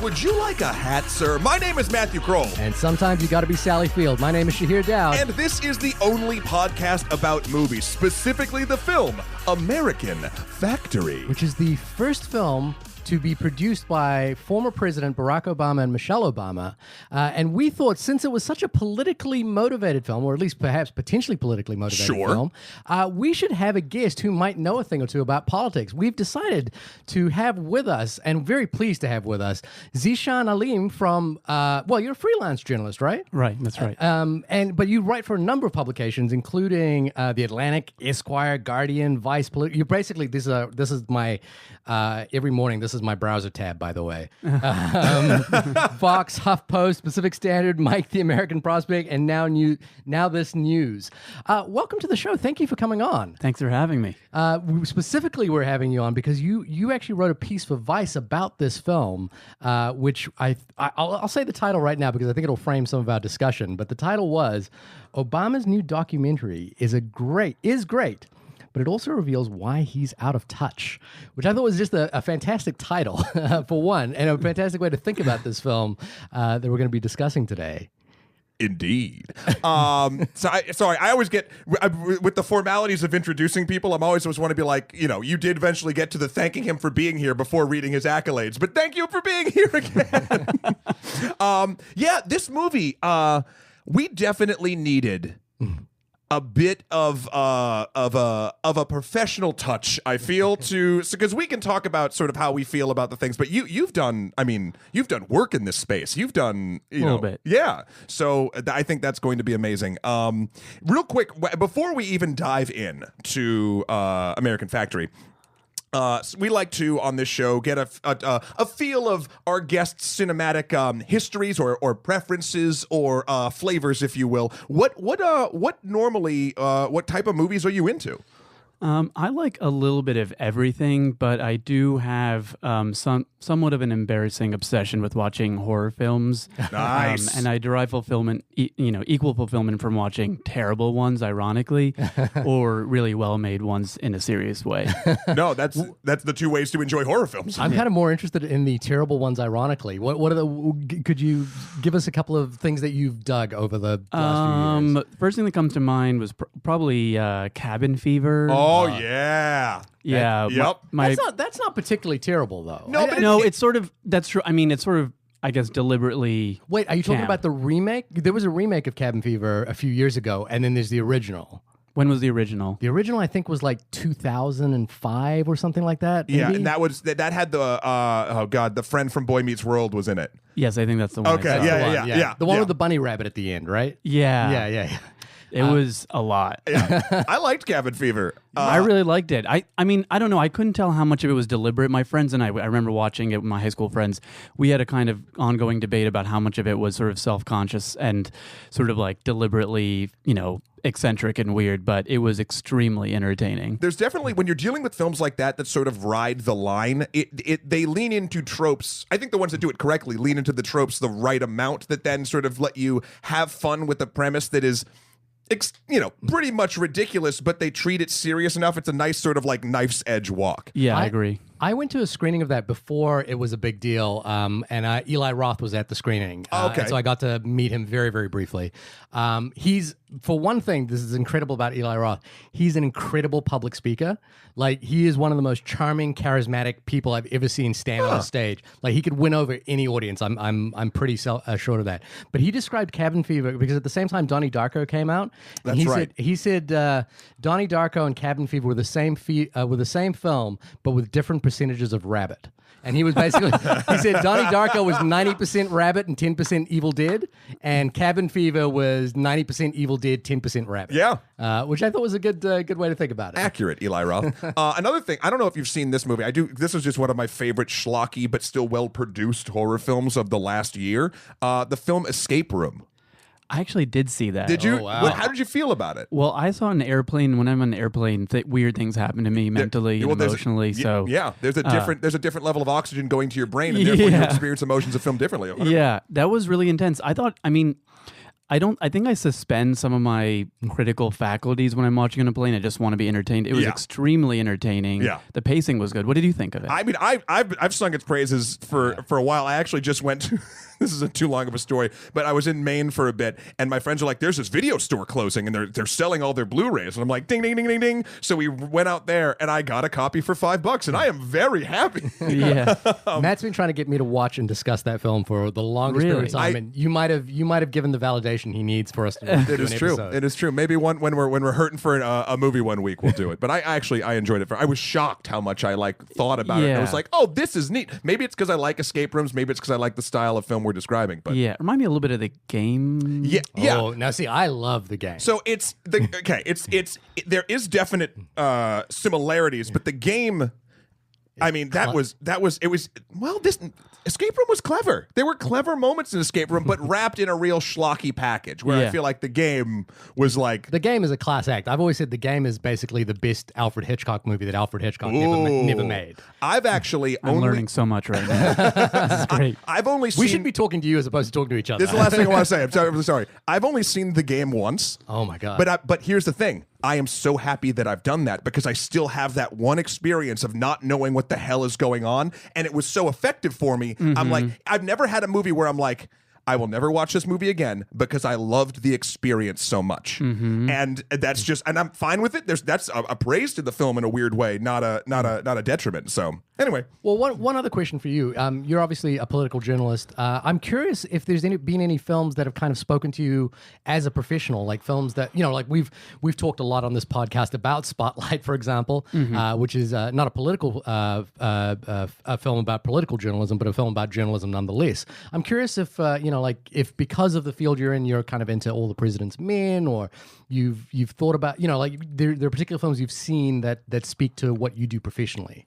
Would you like a hat, sir? My name is Matthew Kroll. And sometimes you got to be Sally Field. My name is Shahir Dowd. And this is the only podcast about movies, specifically the film American Factory. Which is the first film to be produced by former President Barack Obama and Michelle Obama. And we thought, since it was such a politically motivated film, or at least perhaps potentially politically motivated film, we should have a guest who might know a thing or two about politics. We've decided to have with us, and very pleased to have with us, Zeeshan Aleem from, well, you're a freelance journalist, right? Right, that's right. But you write for a number of publications, including The Atlantic, Esquire, Guardian, Vice. You basically, this is my, every morning, this is my browser tab, by the way. Fox, HuffPost, Pacific Standard, Mike, The American Prospect, and now this news. Welcome to the show. Thank you for coming on. Thanks for having me. Specifically, we're having you on because you actually wrote a piece for Vice about this film, which I'll say the title right now because I think it'll frame some of our discussion. But the title was Obama's new documentary is great. But it also reveals why he's out of touch, which I thought was just a fantastic title, for one, and a fantastic way to think about this film that we're going to be discussing today. Indeed. Sorry, I always get, with the formalities of introducing people, I always want to be like, you did eventually get to the thanking him for being here before reading his accolades, but thank you for being here again. This movie, we definitely needed a bit of a professional touch, I feel, because we can talk about sort of how we feel about the things, but you've done work in this space. You've done a little bit, yeah. So I think that's going to be amazing. Real quick, before we even dive in to American Factory. We like to, on this show, get a feel of our guests' cinematic histories or preferences or flavors, if you will. What type of movies are you into? I like a little bit of everything, but I do have somewhat of an embarrassing obsession with watching horror films. Nice. And I derive fulfillment, equal fulfillment from watching terrible ones, ironically, or really well-made ones in a serious way. No, that's the two ways to enjoy horror films. I'm kind of more interested in the terrible ones, ironically. What are could you give us a couple of things that you've dug over the last few years? First thing that comes to mind was probably Cabin Fever. Oh, yeah. Yeah. Yep. That's not particularly terrible, though. No, it's sort of, that's true. I mean, it's sort of, I guess, deliberately. Wait, are you talking about the remake? There was a remake of Cabin Fever a few years ago, and then there's the original. When was the original? The original, I think, was like 2005 or something like that. Maybe? Yeah, and that had the friend from Boy Meets World was in it. Yes, I think that's the one. Okay, yeah. The one with the bunny rabbit at the end, right? Yeah. Yeah. It was a lot. Yeah. I liked Cabin Fever. I really liked it. I mean, I don't know. I couldn't tell how much of it was deliberate. My friends and I remember watching it with my high school friends. We had a kind of ongoing debate about how much of it was sort of self-conscious and sort of like deliberately, eccentric and weird, but it was extremely entertaining. There's definitely, when you're dealing with films like that sort of ride the line, they lean into tropes. I think the ones that do it correctly lean into the tropes the right amount that then sort of let you have fun with the premise that is pretty much ridiculous, but they treat it serious enough. It's a nice sort of like knife's edge walk. Yeah, I agree. I went to a screening of that before it was a big deal, and Eli Roth was at the screening. Okay. And so I got to meet him very, very briefly. He's, for one thing, this is incredible about Eli Roth, he's an incredible public speaker. Like, he is one of the most charming, charismatic people I've ever seen stand on a stage. Like, he could win over any audience. I'm pretty sure of that. But he described Cabin Fever because at the same time Donnie Darko came out. That's right. He said Donnie Darko and Cabin Fever were the same film, but with different percentages of rabbit. And he was basically, he said Donnie Darko was 90% rabbit and 10% Evil Dead, and Cabin Fever was 90% Evil Dead, 10% rabbit. Yeah. Which I thought was a good way to think about it. Accurate, Eli Roth. Another thing, I don't know if you've seen this movie. I do. This is just one of my favorite schlocky but still well-produced horror films of the last year. The film Escape Room. I actually did see that. Did you? Oh, wow. How did you feel about it? Well, I saw an airplane. When I'm on an airplane, weird things happen to me mentally and emotionally. There's a different level of oxygen going to your brain, and therefore you experience emotions of film differently. 100%. Yeah, that was really intense. I thought. I mean, I think I suspend some of my critical faculties when I'm watching on a plane. I just want to be entertained. It was extremely entertaining. Yeah. The pacing was good. What did you think of it? I mean, I've sung its praises for a while. I actually just went to. This isn't too long of a story, but I was in Maine for a bit, and my friends are like, "There's this video store closing, and they're selling all their Blu-rays." And I'm like, "Ding, ding, ding, ding, ding!" So we went out there, and I got a copy for $5, and I am very happy. Yeah. Matt's been trying to get me to watch and discuss that film for the longest period of time, and you might have given the validation he needs for us to do It is an true. episode. It is true. Maybe when we're hurting for a movie one week, we'll do it. But I enjoyed it. I was shocked how much I thought about it. I was like, oh, this is neat. Maybe it's because I like escape rooms. Maybe it's because I like the style of film we're describing. But Yeah, remind me a little bit of the game. yeah. Oh, now see, I love the game. So there is definite similarities, but the game. I mean, this Escape Room was clever. There were clever moments in Escape Room, but wrapped in a real schlocky package. Where I feel like the game was like The Game is a class act. I've always said The Game is basically the best Alfred Hitchcock movie that Alfred Hitchcock never made. I've actually I'm learning so much right now. This is great. I've only seen. We should be talking to you as opposed to talking to each other. This is the last thing I want to say. I'm sorry. I've only seen the game once. Oh my god! But here's the thing. I am so happy that I've done that because I still have that one experience of not knowing what the hell is going on, and it was so effective for me. I'm like, I've never had a movie where I'm like, I will never watch this movie again because I loved the experience so much, and that's just, and I'm fine with it. That's a praise to the film in a weird way, not a detriment. So anyway, well, one other question for you. You're obviously a political journalist. I'm curious if there's been any films that have kind of spoken to you as a professional, like films that like we've talked a lot on this podcast about Spotlight, for example, which is not a political a film about political journalism, but a film about journalism nonetheless. I'm curious if like if because of the field you're in, you're kind of into All the President's Men, or you've thought about like there are particular films you've seen that speak to what you do professionally.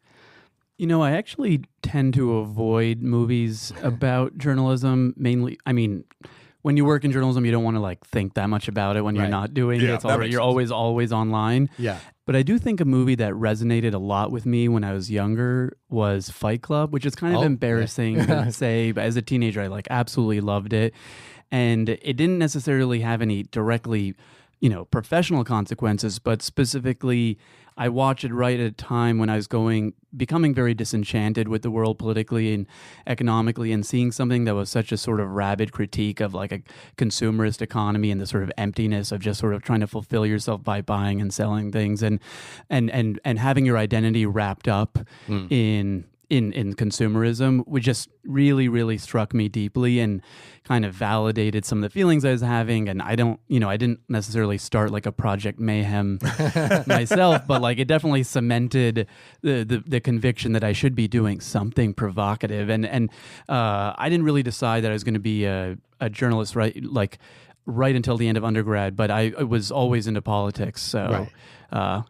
I actually tend to avoid movies about journalism, mainly. I mean, when you work in journalism, you don't want to think that much about it when you're not doing it. You're always online. Yeah. But I do think a movie that resonated a lot with me when I was younger was Fight Club, which is kind of embarrassing to say, but as a teenager, I absolutely loved it. And it didn't necessarily have any directly, professional consequences, but specifically, I watched it right at a time when I was becoming very disenchanted with the world politically and economically, and seeing something that was such a sort of rabid critique of a consumerist economy and the sort of emptiness of just sort of trying to fulfill yourself by buying and selling things, and having your identity wrapped up in consumerism, which just really, really struck me deeply and kind of validated some of the feelings I was having. And I didn't necessarily start a Project Mayhem myself, but it definitely cemented the conviction that I should be doing something provocative. And I didn't really decide that I was going to be a journalist, right until the end of undergrad, but I was always into politics. So,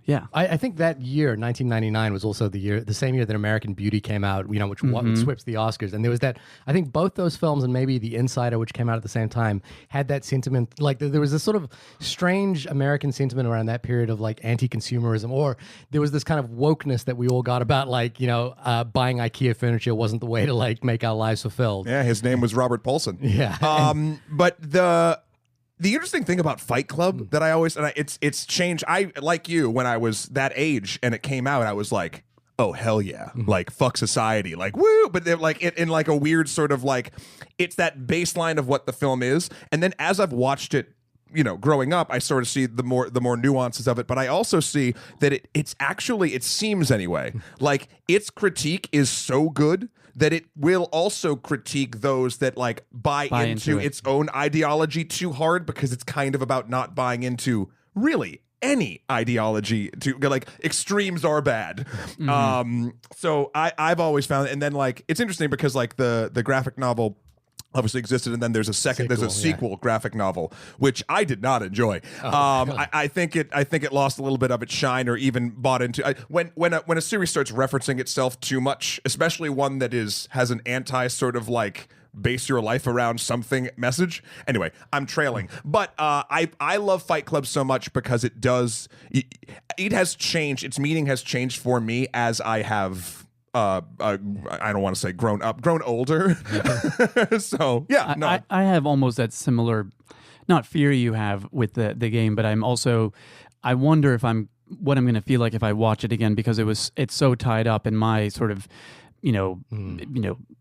yeah. I think that year, 1999, was also the same year that American Beauty came out, which swept the Oscars. And there was that, I think both those films and maybe The Insider, which came out at the same time, had that sentiment. There was this sort of strange American sentiment around that period of anti-consumerism, or there was this kind of wokeness that we all got about buying IKEA furniture wasn't the way to make our lives fulfilled. Yeah, his name was Robert Paulson. Yeah. But the interesting thing about Fight Club that I always, it's changed. I, like you, when I was that age and it came out, I was like, oh, hell yeah. Fuck society. Woo. But they're in a weird sort of it's that baseline of what the film is. And then as I've watched it, growing up, I sort of see the more nuances of it, but I also see that it seems anyway, its critique is so good that it will also critique those that buy into its own ideology too hard, because it's kind of about not buying into really any ideology. To extremes are bad. So I've always found it, and then it's interesting because the graphic novel obviously existed, and then there's a sequel graphic novel, which I did not enjoy. I think it lost a little bit of its shine, or even bought into when a series starts referencing itself too much, especially one that has an anti sort of base your life around something message. Anyway, I'm trailing, but I love Fight Club so much because it has changed. Its meaning has changed for me as I have. I don't want to say grown older. So yeah, I have almost that similar, not fear you have with the game, but I wonder if what I'm going to feel like if I watch it again, because it's so tied up in my sort of,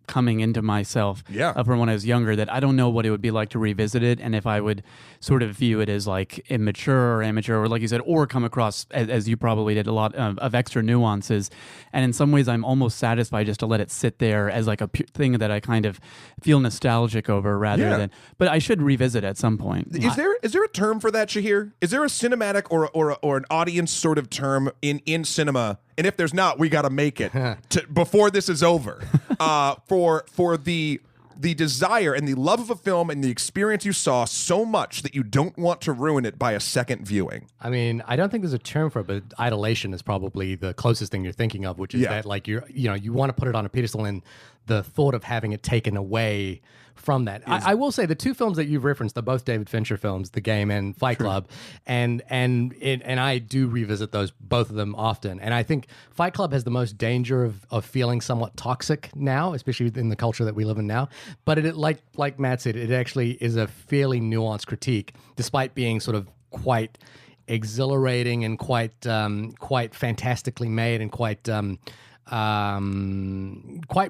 coming into myself from when I was younger, that I don't know what it would be like to revisit it, and if I would sort of view it as like immature or amateur, or like you said, or come across as you probably did, a lot of extra nuances. And in some ways, I'm almost satisfied just to let it sit there as like a thing that I kind of feel nostalgic over, rather than. But I should revisit at some point. Is there a term for that, Shahir? Is there a cinematic or an audience sort of term in cinema? And if there's not, we got to make it before this is over. For the desire and the love of a film and the experience you saw so much that you don't want to ruin it by a second viewing. I mean, I don't think there's a term for it, but idolation is probably the closest thing you're thinking of, which is that like you want to put it on a pedestal, and the thought of having it taken away from that. I will say the two films that you've referenced are both David Fincher films, The Game and Fight Club, and I do revisit both of them often. And I think Fight Club has the most danger of feeling somewhat toxic now, especially in the culture that we live in now. But it like Matt said, it actually is a fairly nuanced critique, despite being sort of quite exhilarating and quite fantastically made and quite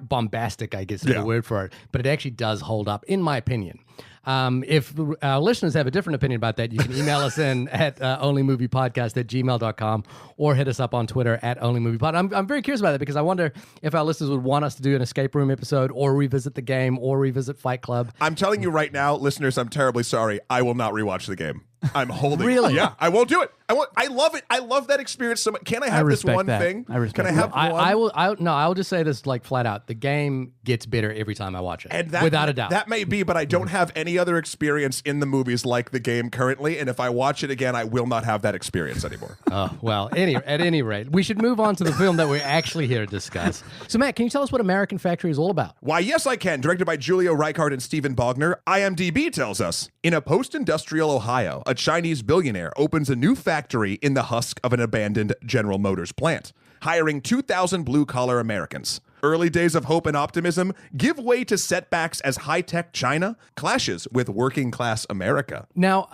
bombastic, I guess is the word for it, but it actually does hold up, in my opinion. If our listeners have a different opinion about that, you can email us in at onlymoviepodcast@gmail.com or hit us up on Twitter at onlymoviepod. I'm very curious about that, because I wonder if our listeners would want us to do an escape room episode, or revisit The Game, or revisit Fight Club. I'm telling you right now, listeners, I'm terribly sorry. I will not rewatch The Game. I'm holding. Really? Yeah, I won't do it. I love it. I love that experience so much. Can I have this one thing? Can I have one? I will just say this like flat out. The Game gets better every time I watch it. And without a doubt. That may be, but I don't have any other experience in the movies like The Game currently, and if I watch it again, I will not have that experience anymore. Oh, well, at any rate, we should move on to the film that we're actually here to discuss. So, Matt, can you tell us what American Factory is all about? Why, yes, I can. Directed by Julio Reichardt and Stephen Bogner, IMDb tells us, in a post-industrial Ohio, a Chinese billionaire opens a new factory in the husk of an abandoned General Motors plant, hiring 2,000 blue-collar Americans. Early days of hope and optimism give way to setbacks as high-tech China clashes with working-class America. Now,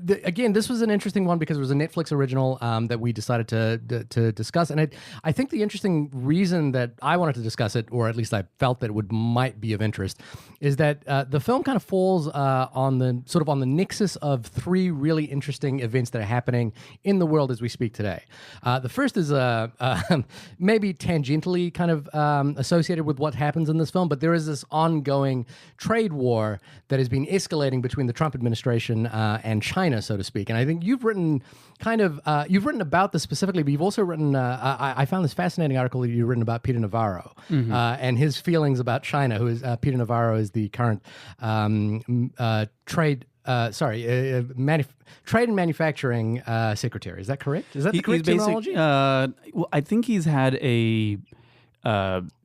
again, this was an interesting one because it was a Netflix original that we decided to discuss. And I think the interesting reason that I wanted to discuss it, or at least I felt that it might be of interest, is that the film kind of falls on the nexus of three really interesting events that are happening in the world as we speak today. The first is maybe tangentially kind of associated with what happens in this film, but there is this ongoing trade war that has been escalating between the Trump administration and China, so to speak. And I think you've written about this specifically, but you've also written, I found this fascinating article that you've written about Peter Navarro and his feelings about China, who is Peter Navarro is the current trade and manufacturing secretary. Is that correct? Is that the correct terminology? Well, I think he's had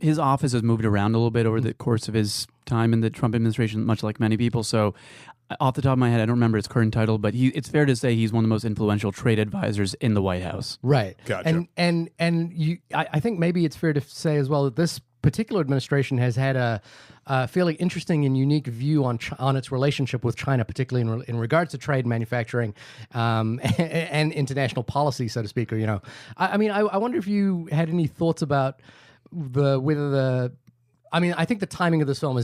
his office has moved around a little bit over the course of his time in the Trump administration, much like many people. So off the top of my head, I don't remember his current title, but it's fair to say he's one of the most influential trade advisors in the White House. Right. Gotcha. And I think maybe it's fair to say as well that this particular administration has had a fairly interesting and unique view on its relationship with China, particularly in regards to trade, manufacturing, and international policy, so to speak. Or I wonder if you had any thoughts about I think the timing of this film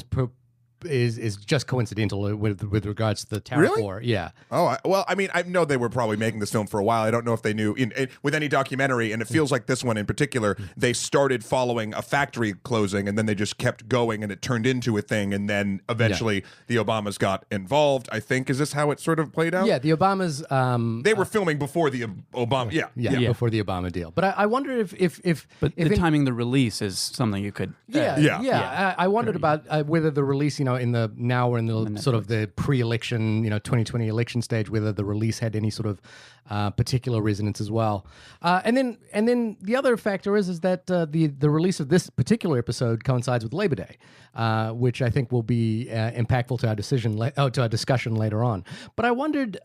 is just coincidental with regards to the tariff war. Yeah. Oh, I know they were probably making this film for a while. I don't know if they knew with any documentary, and it feels like this one in particular, they started following a factory closing, and then they just kept going, and it turned into a thing, and then eventually the Obamas got involved. I think, is this how it sort of played out? Yeah, the Obamas. They were filming before the Obama. Yeah, before the Obama deal. But I wonder if the timing of the release is something you could. I wondered about whether the release, we're in the sort of the pre-election, 2020 election stage, whether the release had any sort of particular resonance as well. And then the other factor is that the release of this particular episode coincides with Labor Day, which I think will be impactful to our discussion later on. But I wondered,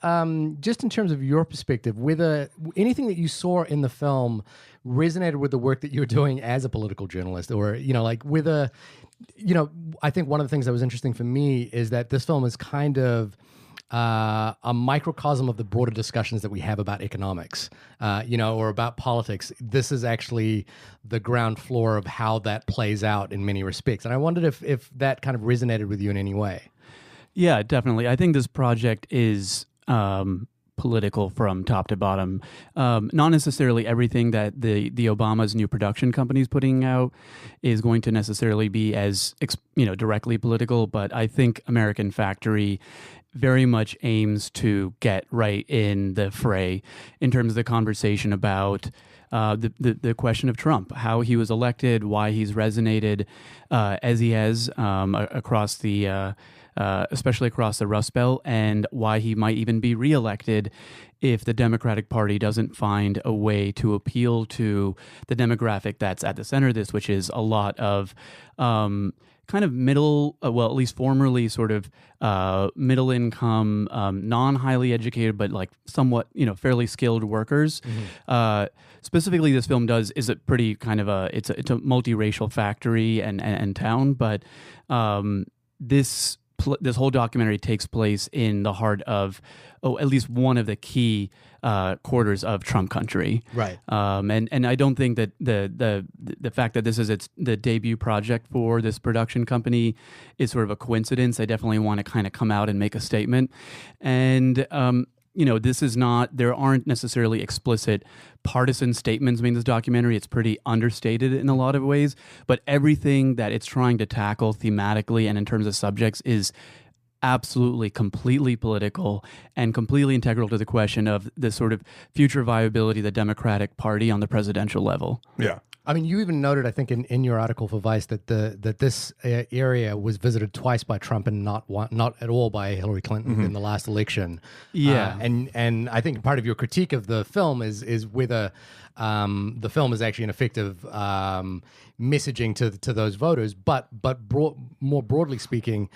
just in terms of your perspective, whether anything that you saw in the film resonated with the work that you were doing as a political journalist, or whether. I think one of the things that was interesting for me is that this film is kind of a microcosm of the broader discussions that we have about economics, or about politics. This is actually the ground floor of how that plays out in many respects. And I wondered if that kind of resonated with you in any way. Yeah, definitely. I think this project is political from top to bottom. Not necessarily everything that the Obama's new production company is putting out is going to necessarily be as directly political, but I think American Factory very much aims to get right in the fray in terms of the conversation about the question of Trump, how he was elected, why he's resonated as he has across the especially across the Rust Belt, and why he might even be reelected if the Democratic Party doesn't find a way to appeal to the demographic that's at the center of this, which is a lot of kind of middle, well, at least formerly sort of middle income, non-highly educated, but like somewhat, fairly skilled workers. Specifically, this film is a pretty kind of it's a multiracial factory and town, but this whole documentary takes place in the heart of, at least one of the key quarters of Trump country. Right. And I don't think that the fact that this is the debut project for this production company is sort of a coincidence. I definitely want to kind of come out and make a statement. And this is not, there aren't necessarily explicit partisan statements made in this documentary. It's pretty understated in a lot of ways, but everything that it's trying to tackle thematically and in terms of subjects is absolutely completely political and completely integral to the question of the sort of future viability of the Democratic Party on the presidential level. Yeah. I mean, you even noted, I think, in your article for Vice that this area was visited twice by Trump and not at all by Hillary Clinton in the last election. Yeah, and I think part of your critique of the film is whether the film is actually an effective messaging to those voters. But more broadly speaking,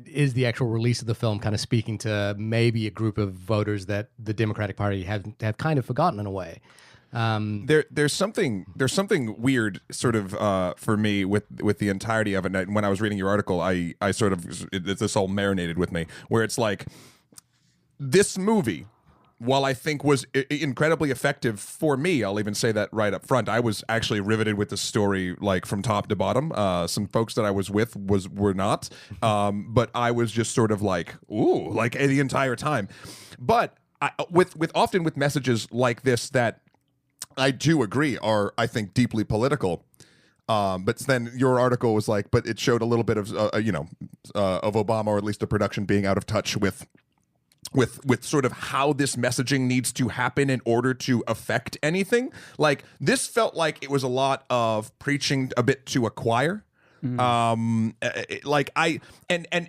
is the actual release of the film kind of speaking to maybe a group of voters that the Democratic Party have kind of forgotten in a way. There's something weird sort of for me with the entirety of it. And when I was reading your article, I sort of this all marinated with me, where it's like this movie, while I think was incredibly effective for me, I'll even say that right up front, I was actually riveted with the story like from top to bottom. Some folks that I was with were not, but I was just sort of like, ooh, like the entire time. But often with messages like this that I do agree are, I think, deeply political. But then your article was like, but it showed a little bit of, of Obama, or at least the production, being out of touch with sort of how this messaging needs to happen in order to affect anything. Like, this felt like it was a lot of preaching a bit to a choir. And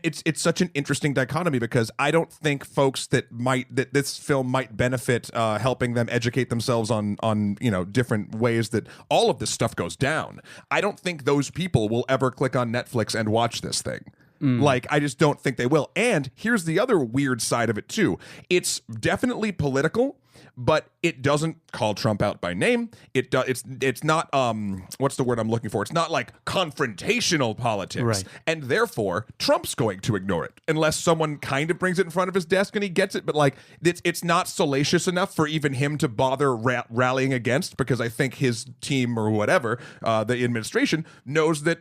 it's such an interesting dichotomy, because I don't think folks that this film might benefit helping them educate themselves on different ways that all of this stuff goes down. I don't think those people will ever click on Netflix and watch this thing. Like, I just don't think they will. And here's the other weird side of it too. It's definitely political, but it doesn't call Trump out by name. It's not what's the word I'm looking for? It's not like confrontational politics. Right. And therefore, Trump's going to ignore it unless someone kind of brings it in front of his desk and he gets it. But like, it's not salacious enough for even him to bother rallying against, because I think his team or whatever, the administration, knows that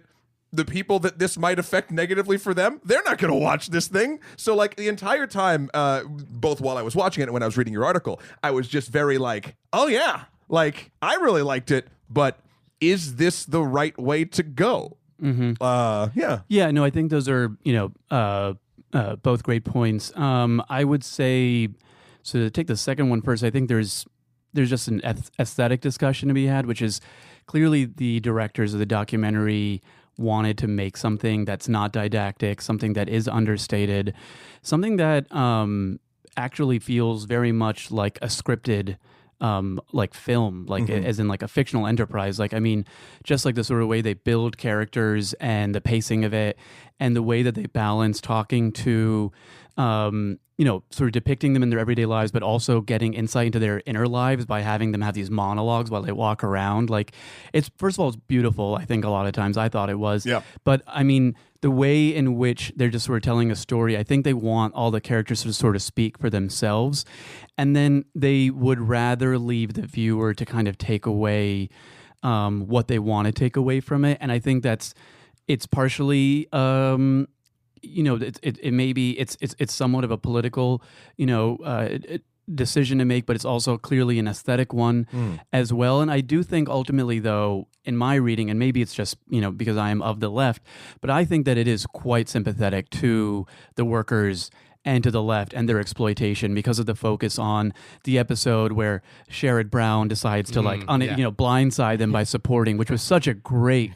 the people that this might affect negatively for them, they're not going to watch this thing. So like the entire time, both while I was watching it and when I was reading your article, I was just very like, oh yeah, like I really liked it, but is this the right way to go? Yeah, no, I think those are, both great points. I would say, so to take the second one first, I think there's just an aesthetic discussion to be had, which is clearly the directors of the documentary wanted to make something that's not didactic, something that is understated, something that actually feels very much like a scripted like film, like as in like a fictional enterprise. Like, I mean, just like the sort of way they build characters and the pacing of it and the way that they balance talking to sort of depicting them in their everyday lives, but also getting insight into their inner lives by having them have these monologues while they walk around. Like, it's, first of all, it's beautiful. I think a lot of times I thought it was. Yeah. But I mean, the way in which they're just sort of telling a story, I think they want all the characters to sort of speak for themselves, and then they would rather leave the viewer to kind of take away what they want to take away from it. And I think it's partially it may be it's somewhat of a political decision to make, but it's also clearly an aesthetic one as well. And I do think ultimately, though, in my reading, and maybe it's just because I am of the left, but I think that it is quite sympathetic to the workers and to the left and their exploitation because of the focus on the episode where Sherrod Brown decides to blindside them by supporting, which was such a great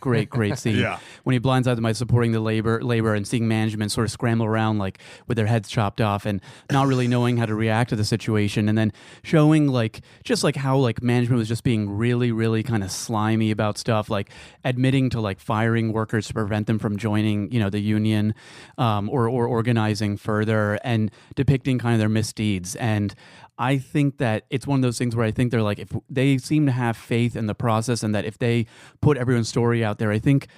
scene. Yeah. When he blindsides them by supporting the labor and seeing management sort of scramble around like with their heads chopped off and not really knowing how to react to the situation, and then showing just how management was just being really, really kind of slimy about stuff, like admitting to firing workers to prevent them from joining the union or organizing further, and depicting kind of their misdeeds. And I think that it's one of those things where I think they're if they seem to have faith in the process, and that if they put everyone's story out there, I think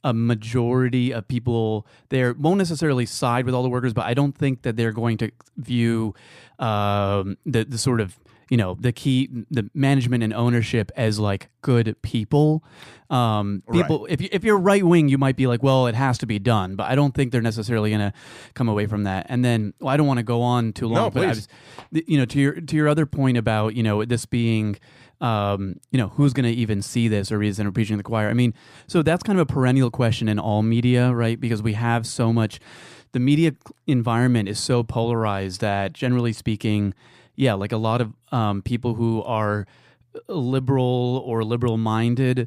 a majority of people there won't necessarily side with all the workers, but I don't think that they're going to view the sort of the management and ownership as good people. People, Right. if you're right wing, you might be well, it has to be done, but I don't think they're necessarily going to come away from that. And then I don't want to go on too long, No, but I please. was, to your other point about this being who's going to even see this, or reason or preaching to the choir. I mean, so that's kind of a perennial question in all media, right? Because we have so much, the media environment is so polarized that generally speaking, a lot of people who are liberal or liberal-minded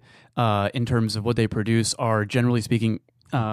in terms of what they produce are generally speaking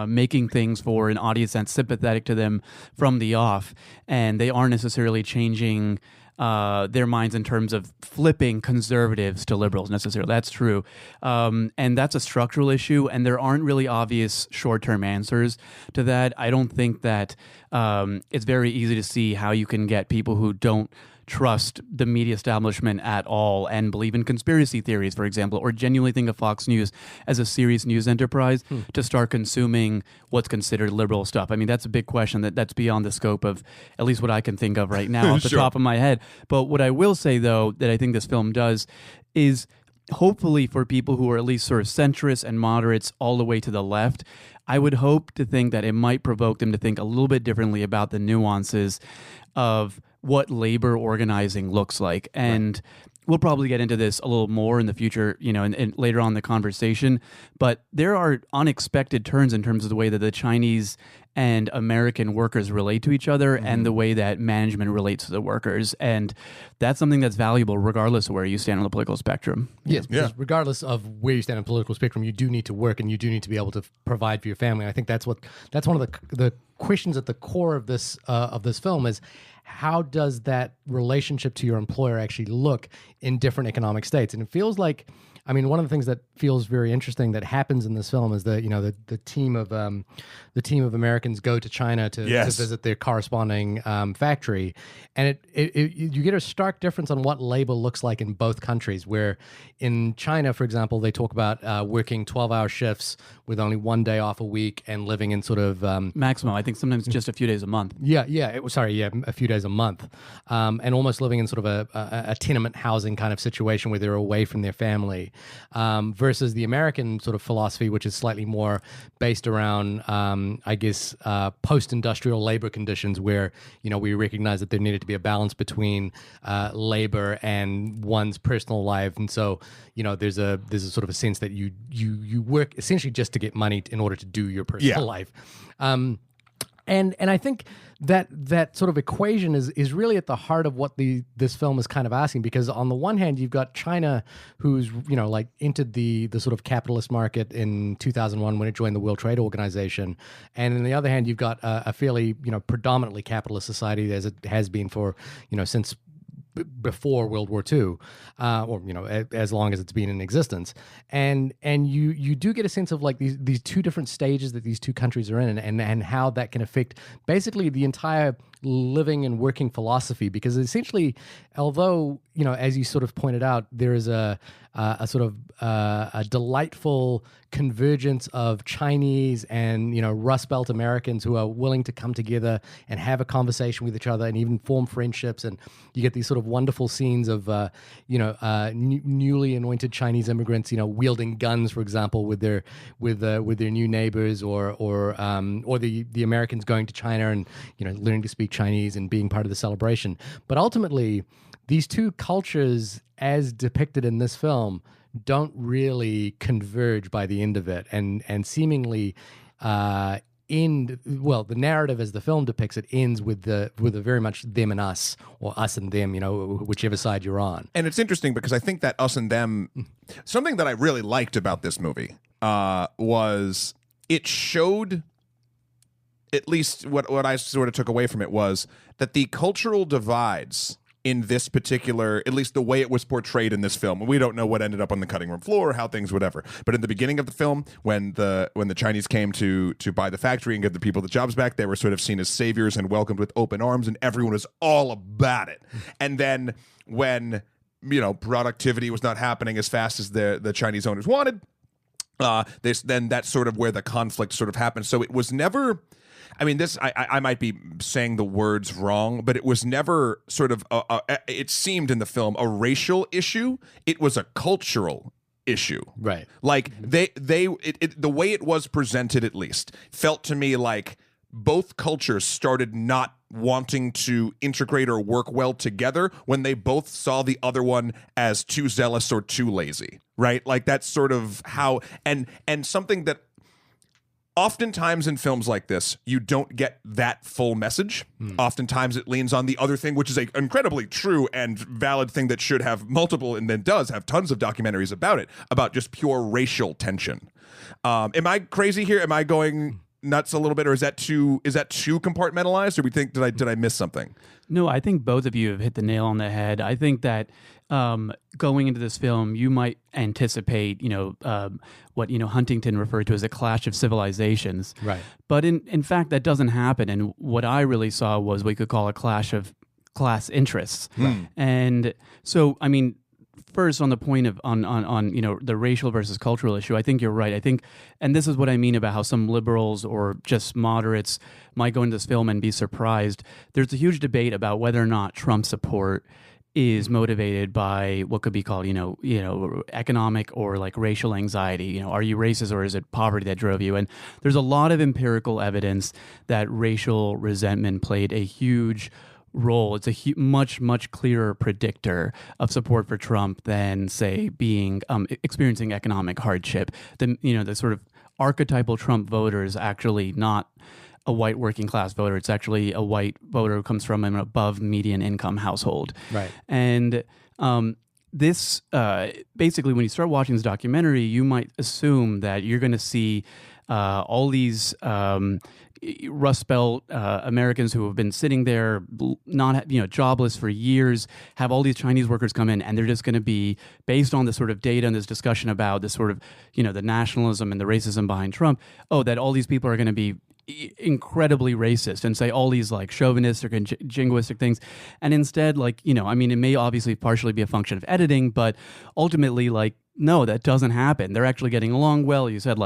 making things for an audience that's sympathetic to them from the off, and they aren't necessarily changing their minds in terms of flipping conservatives to liberals necessarily. That's true. And that's a structural issue, and there aren't really obvious short-term answers to that. I don't think that it's very easy to see how you can get people who don't trust the media establishment at all and believe in conspiracy theories, for example, or genuinely think of Fox News as a serious news enterprise to start consuming what's considered liberal stuff. I mean, that's a big question that's beyond the scope of at least what I can think of right now off the Sure. top of my head. But what I will say, though, that I think this film does is hopefully for people who are at least sort of centrists and moderates all the way to the left, I would hope to think that it might provoke them to think a little bit differently about the nuances of what labor organizing looks like. And we'll probably get into this a little more in the future, and later on in the conversation. But there are unexpected turns in terms of the way that the Chinese and American workers relate to each other and the way that management relates to the workers. And that's something that's valuable regardless of where you stand on the political spectrum. Yes, Yeah. because regardless of where you stand on the political spectrum, you do need to work and you do need to be able to provide for your family. And I think that's one of the questions at the core of this film is, how does that relationship to your employer actually look in different economic states? And it feels like, I mean, one of the things that feels very interesting that happens in this film is that the team of Americans go to China to visit their corresponding factory, and you get a stark difference on what labor looks like in both countries. Where in China, for example, they talk about working 12-hour shifts with only one day off a week and living in sort of Maximum, I think sometimes just a few days a month. a few days a month, and almost living in sort of a tenement housing kind of situation where they're away from their family, versus the American sort of philosophy, which is slightly more based around, post-industrial labor conditions, where we recognize that there needed to be a balance between labor and one's personal life, and so there's a sort of a sense that you work essentially just to get money in order to do your personal life. And I think that sort of equation is really at the heart of what this film is kind of asking, because on the one hand, you've got China, who's entered the sort of capitalist market in 2001 when it joined the World Trade Organization, and on the other hand, you've got a fairly predominantly capitalist society, as it has been for since before World War II, or as long as it's been in existence, and you do get a sense of these two different stages that these two countries are in, and how that can affect basically the entire living and working philosophy, because essentially, although, as you sort of pointed out, there is a sort of a delightful convergence of Chinese and Rust Belt Americans who are willing to come together and have a conversation with each other and even form friendships, and you get these sort of wonderful scenes of newly anointed Chinese immigrants wielding guns, for example, with their new neighbors, or the Americans going to China and learning to speak Chinese and being part of the celebration. But ultimately, these two cultures, as depicted in this film, don't really converge by the end of it, and seemingly the narrative as the film depicts it ends with a very much them and us, or us and them, whichever side you're on. And it's interesting because I think that us and them, something that I really liked about this movie was it showed, at least what I sort of took away from it, was that the cultural divides in this particular, at least the way it was portrayed in this film. We don't know what ended up on the cutting room floor or how things, whatever. But in the beginning of the film, when the Chinese came to buy the factory and give the people the jobs back, they were sort of seen as saviors and welcomed with open arms, and everyone was all about it. And then when productivity was not happening as fast as the Chinese owners wanted, then that's sort of where the conflict sort of happened. So it was never, I mean, I might be saying the words wrong, but it was never sort of, it seemed in the film, a racial issue. It was a cultural issue. Right. Like the way it was presented, at least, felt to me like both cultures started not wanting to integrate or work well together when they both saw the other one as too zealous or too lazy. Right? Like that's sort of how, and something that oftentimes in films like this, you don't get that full message. Oftentimes it leans on the other thing, which is an incredibly true and valid thing that should have multiple, and then does have tons of documentaries about it, about just pure racial tension. Am I crazy here? Am I going nuts a little bit, or is that too compartmentalized, or did I miss something? No, I think both of you have hit the nail on the head. I think that going into this film, you might anticipate, what Huntington referred to as a clash of civilizations. Right. But in fact, that doesn't happen. And what I really saw was what we could call a clash of class interests. Right. And so, I mean, first on the point of on the racial versus cultural issue, I think you're right. I think, and this is what I mean about how some liberals or just moderates might go into this film and be surprised. There's a huge debate about whether or not Trump support is motivated by what could be called, economic or like racial anxiety. Are you racist, or is it poverty that drove you? And there's a lot of empirical evidence that racial resentment played a huge role. It's a much, much clearer predictor of support for Trump than, say, being experiencing economic hardship. The sort of archetypal Trump voter is actually not a white working class voter. It's actually a white voter who comes from an above median income household. Right. And this basically, when you start watching this documentary, you might assume that you're going to see all these Rust Belt Americans who have been sitting there, not jobless for years, have all these Chinese workers come in, and they're just going to be, based on this sort of data and this discussion about this sort of the nationalism and the racism behind Trump, that all these people are going to be incredibly racist and say all these like chauvinistic and jingoistic things. And instead, it may obviously partially be a function of editing, but ultimately, no, that doesn't happen. They're actually getting along well. You said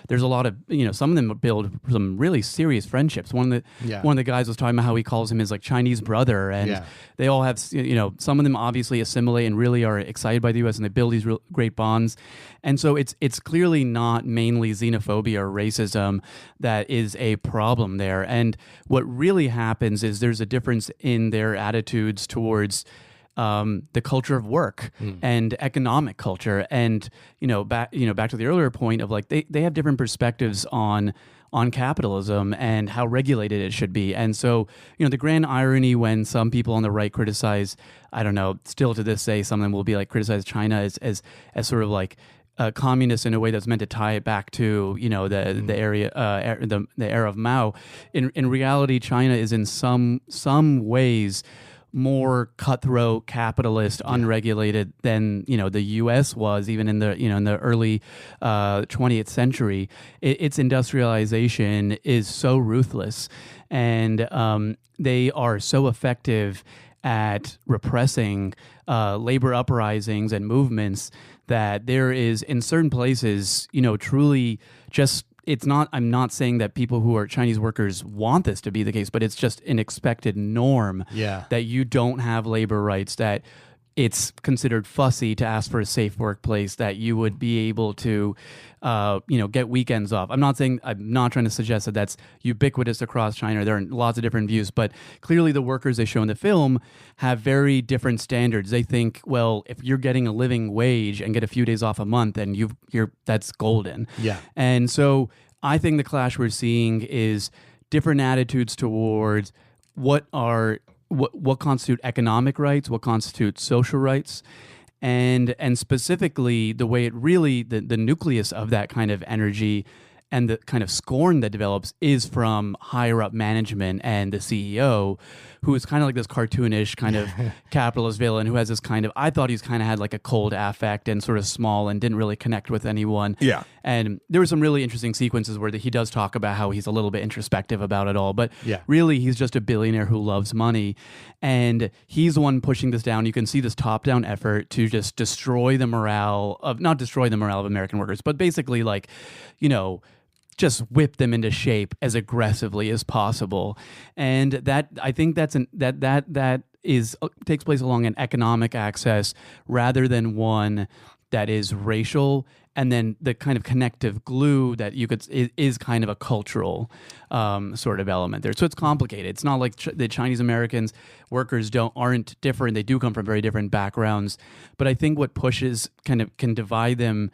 there's a lot of some of them build some really serious friendships. One of the guys was talking about how he calls him his Chinese brother, and they all have some of them obviously assimilate and really are excited by the U.S. and they build these real great bonds. And so it's clearly not mainly xenophobia or racism that is a problem there. And what really happens is there's a difference in their attitudes towards the culture of work and economic culture, and back to the earlier point of they have different perspectives on capitalism and how regulated it should be. And so the grand irony when some people on the right criticize, I don't know, still to this day, some of them will be criticize China as sort of communist in a way that's meant to tie it back to the era of Mao. In reality, China is in some ways more cutthroat, capitalist, unregulated than the U.S. was even in the in the early 20th century. Its industrialization is so ruthless, and they are so effective at repressing labor uprisings and movements that there is in certain places, truly just. It's not. I'm not saying that people who are Chinese workers want this to be the case, but it's just an expected norm. Yeah. That you don't have labor rights. That it's considered fussy to ask for a safe workplace. That you would be able to, get weekends off. I'm not trying to suggest that that's ubiquitous across China. There are lots of different views, but clearly the workers they show in the film have very different standards. They think, well, if you're getting a living wage and get a few days off a month, then that's golden. Yeah. And so I think the clash we're seeing is different attitudes towards what constitute economic rights, what constitutes social rights. And specifically the way it really, the nucleus of that kind of energy and the kind of scorn that develops is from higher up management and the CEO, who is kind of like this cartoonish kind of capitalist villain who has this kind of, I thought he's kind of had like a cold affect and sort of small and didn't really connect with anyone. Yeah. And there were some really interesting sequences where he does talk about how he's a little bit introspective about it all, but really he's just a billionaire who loves money. And he's the one pushing this down. You can see this top-down effort to just not destroy the morale of American workers, but basically just whip them into shape as aggressively as possible. And that I think that takes place along an economic axis rather than one that is racial. And then the kind of connective glue that is kind of a cultural sort of element there. So it's complicated. It's not like the Chinese Americans workers aren't different. They do come from very different backgrounds. But I think what can divide them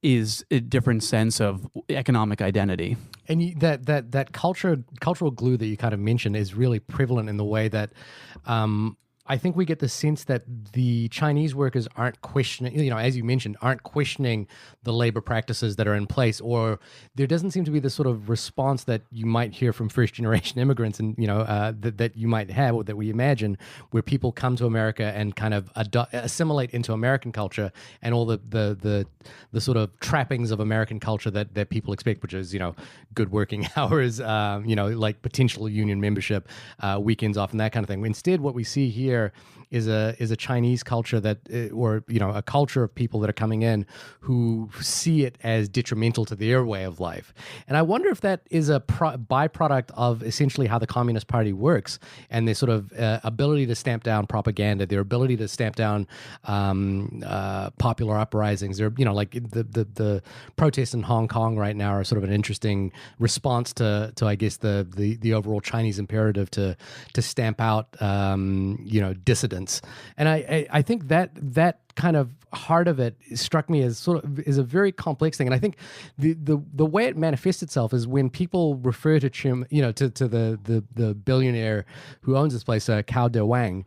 is a different sense of economic identity. And that cultural glue that you kind of mentioned is really prevalent in the way that I think we get the sense that the Chinese workers aren't questioning, as you mentioned, aren't questioning the labor practices that are in place, or there doesn't seem to be the sort of response that you might hear from first-generation immigrants, and that you might have, or that we imagine, where people come to America and kind of assimilate into American culture and all the sort of trappings of American culture that people expect, which is good working hours, like potential union membership, weekends off, and that kind of thing. Instead, what we see here is a Chinese culture a culture of people that are coming in who see it as detrimental to their way of life. And I wonder if that is a byproduct of essentially how the Communist Party works and their sort of ability to stamp down propaganda, their ability to stamp down popular uprisings. Like the protests in Hong Kong right now are sort of an interesting response to I guess the overall Chinese imperative to stamp out dissidents. And I think that kind of heart of it struck me as is a very complex thing. And I think the way it manifests itself is when people refer to to the billionaire who owns this place, Cao De Wang,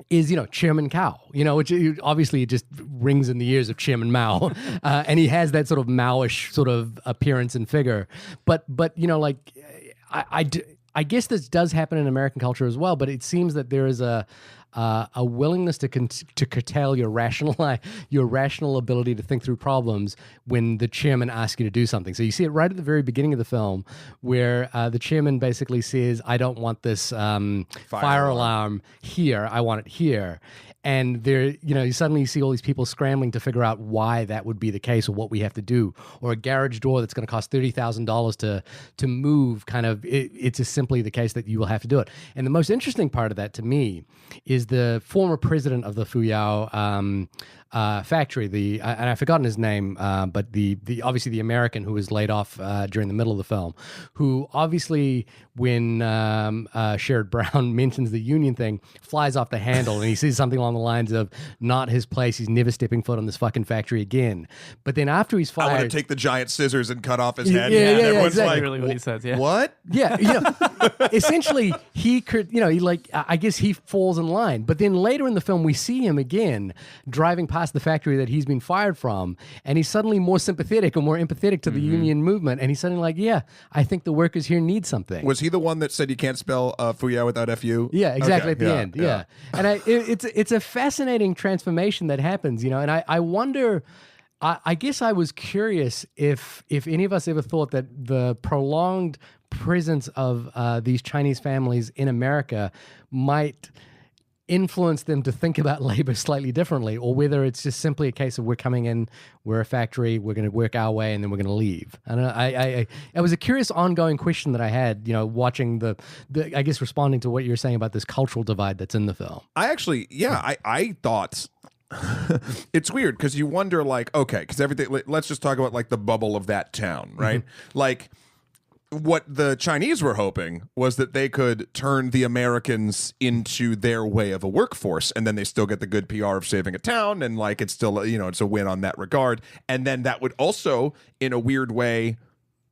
is Chairman Cao, which obviously just rings in the ears of Chairman Mao, and he has that sort of Maoish sort of appearance and figure. But I guess this does happen in American culture as well, but it seems that there is a willingness to curtail your rational ability to think through problems when the chairman asks you to do something. So you see it right at the very beginning of the film, where the chairman basically says, "I don't want this fire alarm here. I want it here." And there, you suddenly see all these people scrambling to figure out why that would be the case, or what we have to do, or a garage door that's going to cost $30,000 to move. It's just simply the case that you will have to do it. And the most interesting part of that to me is the former president of the Fuyao factory, and I've forgotten his name, but the obviously the American who was laid off during the middle of the film, who obviously when Sherrod Brown mentions the union thing, flies off the handle, and he says something along the lines of, "Not his place. He's never stepping foot on this fucking factory again." But then after he's fired, I want to take the giant scissors and cut off his head. Yeah, everyone's exactly. like, Really what he says, yeah. What? Yeah, essentially he could, I guess he falls in line. But then later in the film, we see him again driving past past the factory that he's been fired from, and he's suddenly more sympathetic or more empathetic to the union movement, and he's suddenly like, yeah, I think the workers here need something. Was he the one that said you can't spell Fuyao without FU? Yeah, exactly, Okay, at the end. Yeah. And it's a fascinating transformation that happens, and I wonder. I guess I was curious if any of us ever thought that the prolonged presence of these Chinese families in America might influence them to think about labor slightly differently, or whether it's just simply a case of we're coming in, we're a factory, we're going to work our way, and then we're going to leave. I don't know. It was a curious ongoing question that I had, watching the I guess responding to what you're saying about this cultural divide that's in the film. I thought it's weird because you wonder, like, okay, because everything. Let's just talk about like the bubble of that town, right? Like, what the Chinese were hoping was that they could turn the Americans into their way of a workforce, and then they still get the good PR of saving a town, and like it's still it's a win on that regard, and then that would also, in a weird way,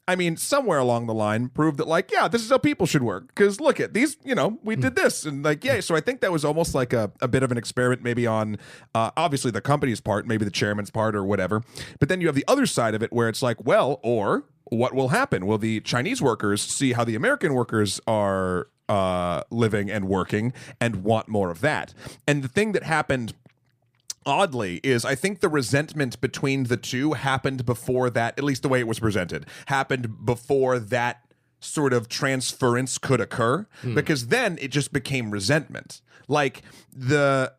I mean, somewhere along the line, prove that, like, yeah, this is how people should work. Because look at these, we did this. And, like, yeah, so I think that was almost like a bit of an experiment, maybe on, obviously, the company's part, maybe the chairman's part or whatever. But then you have the other side of it where it's like, well, or what will happen? Will the Chinese workers see how the American workers are living and working and want more of that? And the thing that happened, oddly, is I think the resentment between the two happened before that, at least the way it was presented, happened before that sort of transference could occur, because then it just became resentment. Like the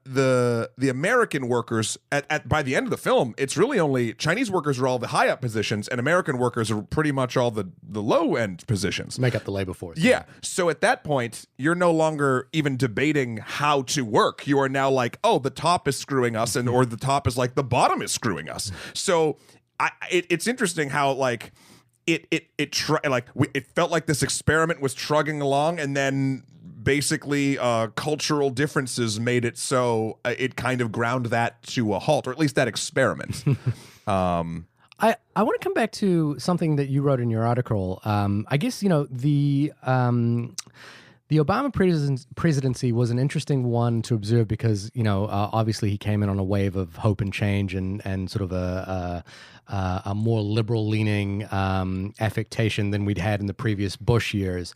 American workers at by the end of the film, it's really only Chinese workers are all the high up positions, and American workers are pretty much all the low end positions. Make up the labor force. Yeah. So at that point, you're no longer even debating how to work. You are now like, oh, the top is screwing us, or the top is like the bottom is screwing us. So it's interesting how like it felt like this experiment was trugging along, and then basically cultural differences made it so it kind of ground that to a halt, or at least that experiment. I want to come back to something that you wrote in your article. I guess the Obama presidency was an interesting one to observe because obviously he came in on a wave of hope and change and sort of a more liberal leaning affectation than we'd had in the previous Bush years.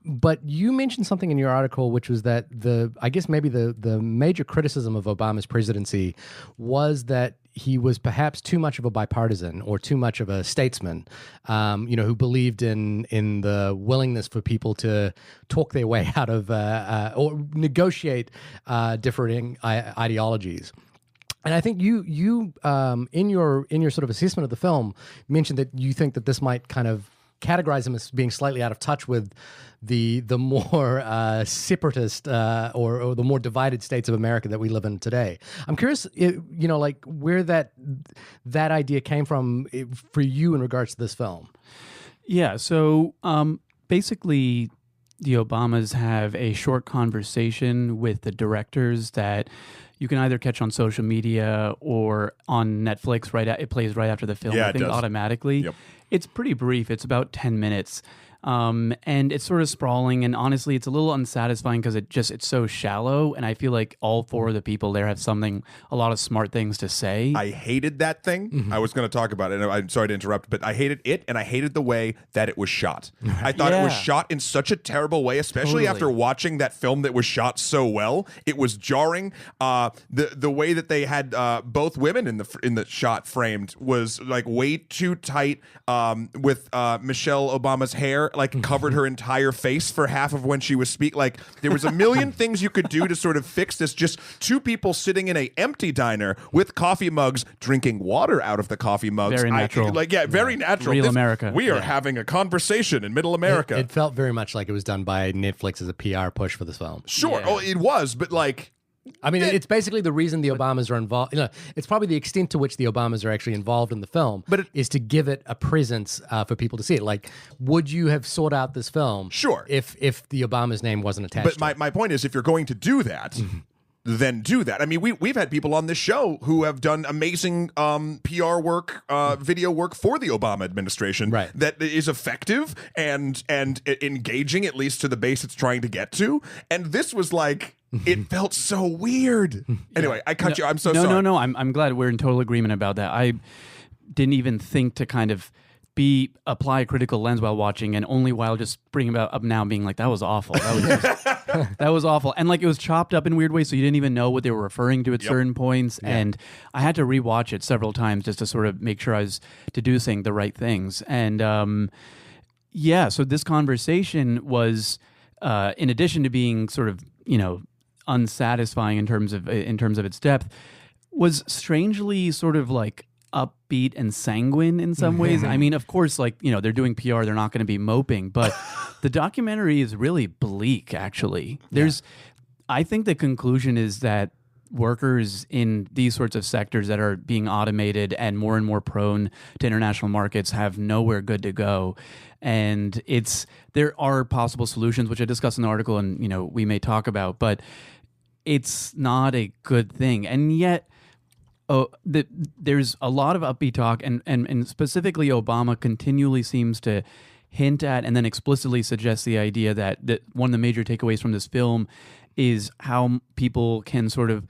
But you mentioned something in your article, which was that I guess maybe the major criticism of Obama's presidency was that he was perhaps too much of a bipartisan or too much of a statesman, who believed in the willingness for people to talk their way out of or negotiate differing ideologies. And I think you in your sort of assessment of the film mentioned that you think that this might kind of categorize him as being slightly out of touch with the more separatist or the more divided states of America that we live in today. I'm curious, like where that idea came from for you in regards to this film. Yeah. So basically, the Obamas have a short conversation with the directors that you can either catch on social media or on Netflix. It plays right after the film. Yeah, I think it does. Automatically. Yep. It's pretty brief. It's about 10 minutes. And it's sort of sprawling, and honestly, it's a little unsatisfying because it's so shallow. And I feel like all four of the people there have a lot of smart things to say. I hated that thing. I was going to talk about it, and I'm sorry to interrupt, but I hated it, and I hated the way that it was shot. I thought it was shot in such a terrible way, especially after watching that film that was shot so well. It was jarring. The way that they had both women in the shot framed was like way too tight. With Michelle Obama's hair like covered her entire face for half of when she was speaking. Like there was a million things you could do to sort of fix this. Just two people sitting in a empty diner with coffee mugs, drinking water out of the coffee mugs. Very natural. Very natural. Real America. We are having a conversation in Middle America. It felt very much like it was done by Netflix as a PR push for this film. Sure. Yeah. Oh, it was, but like. I mean, it's basically the reason the Obamas are involved. It's probably the extent to which the Obamas are actually involved in the film, but is to give it a presence for people to see it. Like, would you have sought out this film? Sure. If the Obama's name wasn't attached? But my point is, if you're going to do that, then do that. I mean, we've had people on this show who have done amazing PR work, video work for the Obama administration Right. that is effective and engaging, at least to the base it's trying to get to. And this was like, it felt so weird. Anyway, I cut you. I'm so sorry. No. I'm glad we're in total agreement about that. I didn't even think to kind of apply a critical lens while watching, and only while just bringing about up now being like, that was awful. That was just, that was awful. And like, it was chopped up in weird ways, so you didn't even know what they were referring to at certain points. Yeah. And I had to rewatch it several times just to sort of make sure I was deducing the right things. And so this conversation was, in addition to being sort of, unsatisfying in terms of its depth, was strangely sort of like upbeat and sanguine in some ways. I mean, of course, like, they're doing PR, they're not going to be moping, but the documentary is really bleak, actually. I think the conclusion is that workers in these sorts of sectors that are being automated and more prone to international markets have nowhere good to go. And there are possible solutions, which I discussed in the article and, we may talk about, but it's not a good thing. And yet, there's a lot of upbeat talk, and specifically Obama continually seems to hint at and then explicitly suggests the idea that one of the major takeaways from this film is how people can sort of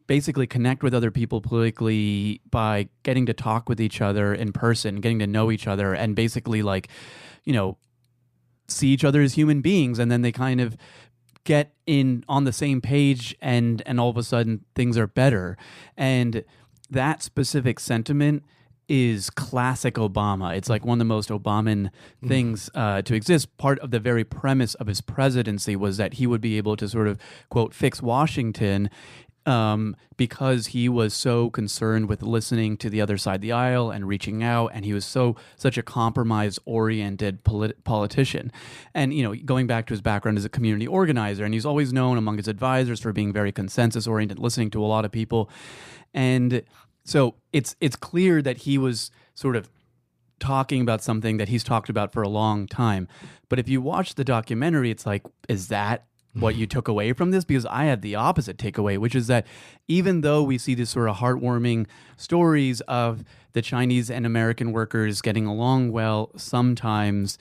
basically connect with other people politically by getting to talk with each other in person, getting to know each other, and basically like, see each other as human beings, and then they kind of get in on the same page, and all of a sudden things are better. And that specific sentiment is classic Obama. It's like one of the most Obaman things to exist. Part of the very premise of his presidency was that he would be able to sort of, quote, fix Washington, because he was so concerned with listening to the other side of the aisle and reaching out, and he was such a compromise-oriented politician. And, going back to his background as a community organizer, and he's always known among his advisors for being very consensus-oriented, listening to a lot of people. And so it's clear that he was sort of talking about something that he's talked about for a long time. But if you watch the documentary, it's like, is that what you took away from this? Because I had the opposite takeaway, which is that even though we see these sort of heartwarming stories of the Chinese and American workers getting along well, sometimes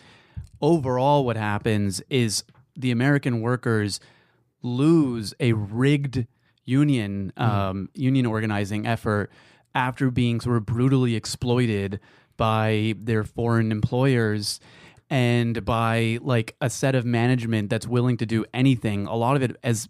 overall what happens is the American workers lose a rigged union organizing effort after being sort of brutally exploited by their foreign employers and by like a set of management that's willing to do anything, a lot of it as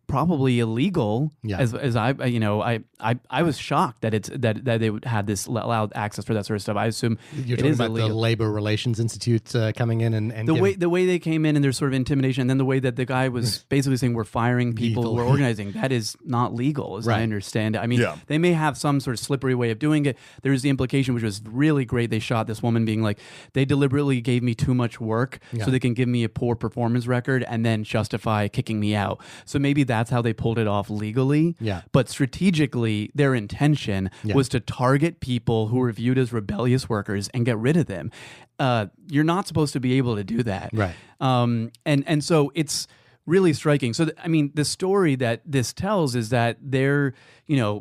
probably illegal. As I was shocked that they would have this allowed access for that sort of stuff. I assume you're talking about illegal. The Labor Relations Institute coming in and the way they came in and there's sort of intimidation, and then the way that the guy was basically saying we're firing people who are organizing, that is not legal, as I understand it. I mean, they may have some sort of slippery way of doing it. There's the implication, which was really great. They shot this woman being like, they deliberately gave me too much work so they can give me a poor performance record and then justify kicking me out. So maybe that's how they pulled it off legally. But strategically, their intention was to target people who were viewed as rebellious workers and get rid of them. You're not supposed to be able to do that. Right. And so it's really striking. So, the story that this tells is that they're,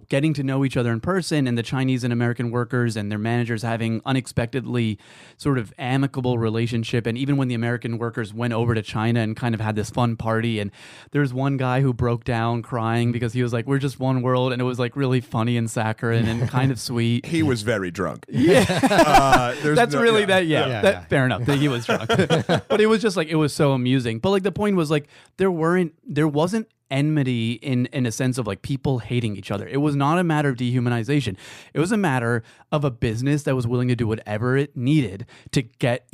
getting to know each other in person, and the Chinese and American workers and their managers having unexpectedly sort of amicable relationship. And even when the American workers went over to China and kind of had this fun party, and there's one guy who broke down crying because he was like, we're just one world. And it was like really funny and saccharine and kind of sweet. He was very drunk. That's really that. Fair enough. He was drunk. But it was just like, it was so amusing. But like the point was like, there wasn't enmity in a sense of like people hating each other. It was not a matter of dehumanization. It was a matter of a business that was willing to do whatever it needed to get,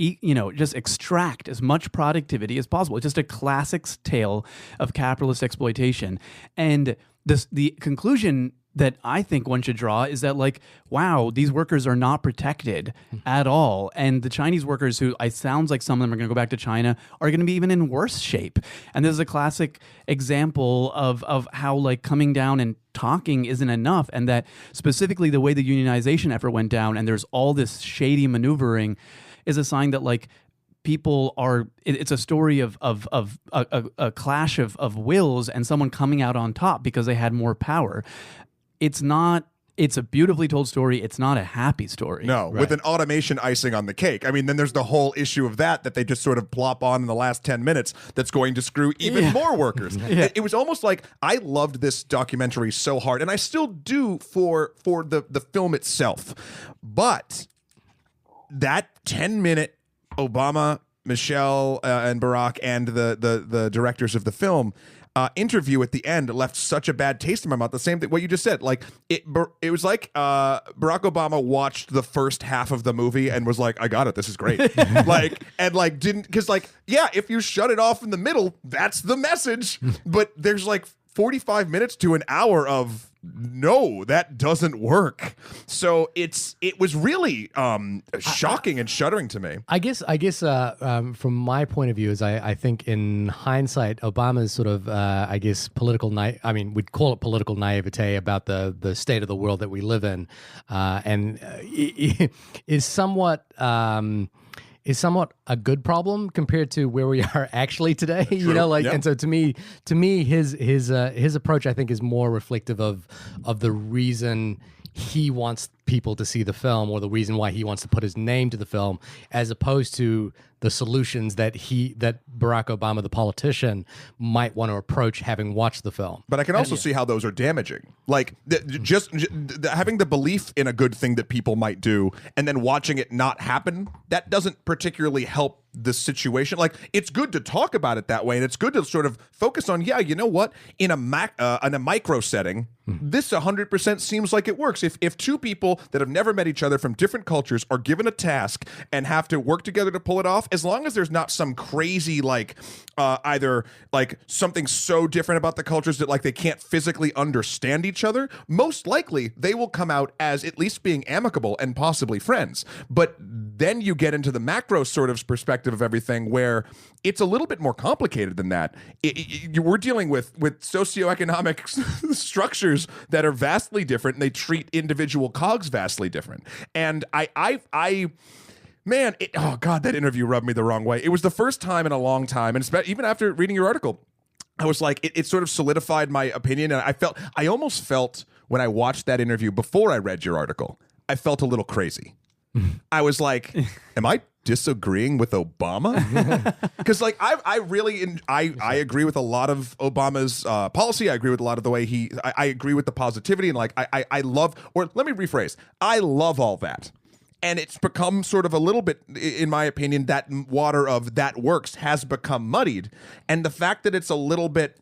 just extract as much productivity as possible. It's just a classic tale of capitalist exploitation. And the conclusion that I think one should draw is that like, wow, these workers are not protected at all. And the Chinese workers who it sounds like some of them are going to go back to China are going to be even in worse shape. And this is a classic example of how like coming down and talking isn't enough. And that specifically the way the unionization effort went down and there's all this shady maneuvering is a sign that like people are. It's a story of a clash of wills and someone coming out on top because they had more power. It's not. It's a beautifully told story. It's not a happy story. No, with an automation icing on the cake. I mean, then there's the whole issue of that they just sort of plop on in the last 10 minutes that's going to screw even more workers. It was almost like I loved this documentary so hard, and I still do for the film itself. But that 10-minute Obama, Michelle, and Barack and the directors of the film interview at the end left such a bad taste in my mouth. The same thing, what you just said. Like it was like Barack Obama watched the first half of the movie and was like, "I got it. This is great." Didn't because if you shut it off in the middle, that's the message. But there's like 45 minutes to an hour of no, that doesn't work. So it was really shocking and shuddering to me. I guess from my point of view is I think in hindsight, Obama's sort of political we'd call it political naivete about the state of the world that we live in, is somewhat a good problem compared to where we are actually today. True. You know, Yeah. and so to me, his approach I think is more reflective of the reason he wants people to see the film, or the reason why he wants to put his name to the film, as opposed to the solutions that Barack Obama, the politician, might want to approach having watched the film. But I can also see how those are damaging. Like just having the belief in a good thing that people might do and then watching it not happen, that doesn't particularly help the situation. Like, it's good to talk about it that way, and it's good to sort of focus on, you know what, in a micro setting, this 100% seems like it works. If two people that have never met each other from different cultures are given a task and have to work together to pull it off, as long as there's not some crazy either something so different about the cultures that they can't physically understand each other, most likely they will come out as at least being amicable and possibly friends. But then you get into the macro sort of perspective of everything, where it's a little bit more complicated than that. We're dealing with socioeconomic structures that are vastly different, and they treat individual cogs vastly different. And man, oh God, that interview rubbed me the wrong way. It was the first time in a long time, and even after reading your article, I was like, it sort of solidified my opinion, and I almost felt when I watched that interview before I read your article, I felt a little crazy. I was like, am I disagreeing with Obama? Because I really I agree with a lot of Obama's policy. I agree with a lot of the way I agree with the positivity, and I love, or let me rephrase, I love all that. And it's become sort of a little bit, in my opinion, that water of that works has become muddied. And the fact that it's a little bit,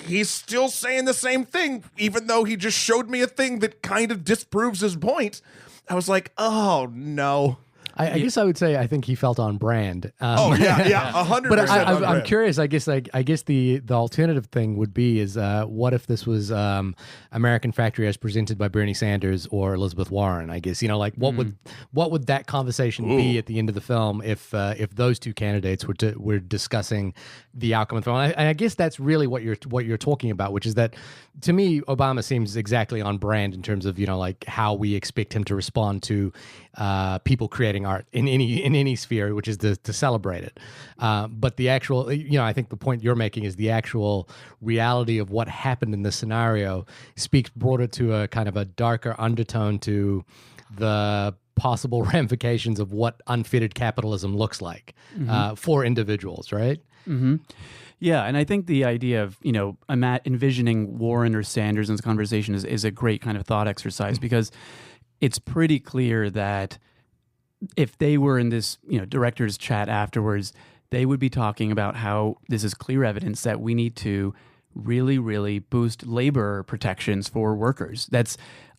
he's still saying the same thing, even though he just showed me a thing that kind of disproves his point. I was like, oh no. I guess I would say I think he felt on brand. 100%. But I'm curious. I guess the alternative thing would be is what if this was American Factory as presented by Bernie Sanders or Elizabeth Warren? I guess what would that conversation be at the end of the film if those two candidates were discussing the outcome of the film? And I guess that's really what you're talking about, which is that to me Obama seems exactly on brand in terms of how we expect him to respond to people creating art in any sphere, which is to celebrate it. But the actual, I think the point you're making is the actual reality of what happened in this scenario speaks broader to a kind of a darker undertone to the possible ramifications of what unfitted capitalism looks like for individuals, right? Mm-hmm. Yeah, and I think the idea of envisioning Warren or Sanders in this conversation is a great kind of thought exercise, because it's pretty clear that if they were in this director's chat afterwards, they would be talking about how this is clear evidence that we need to really, really boost labor protections for workers.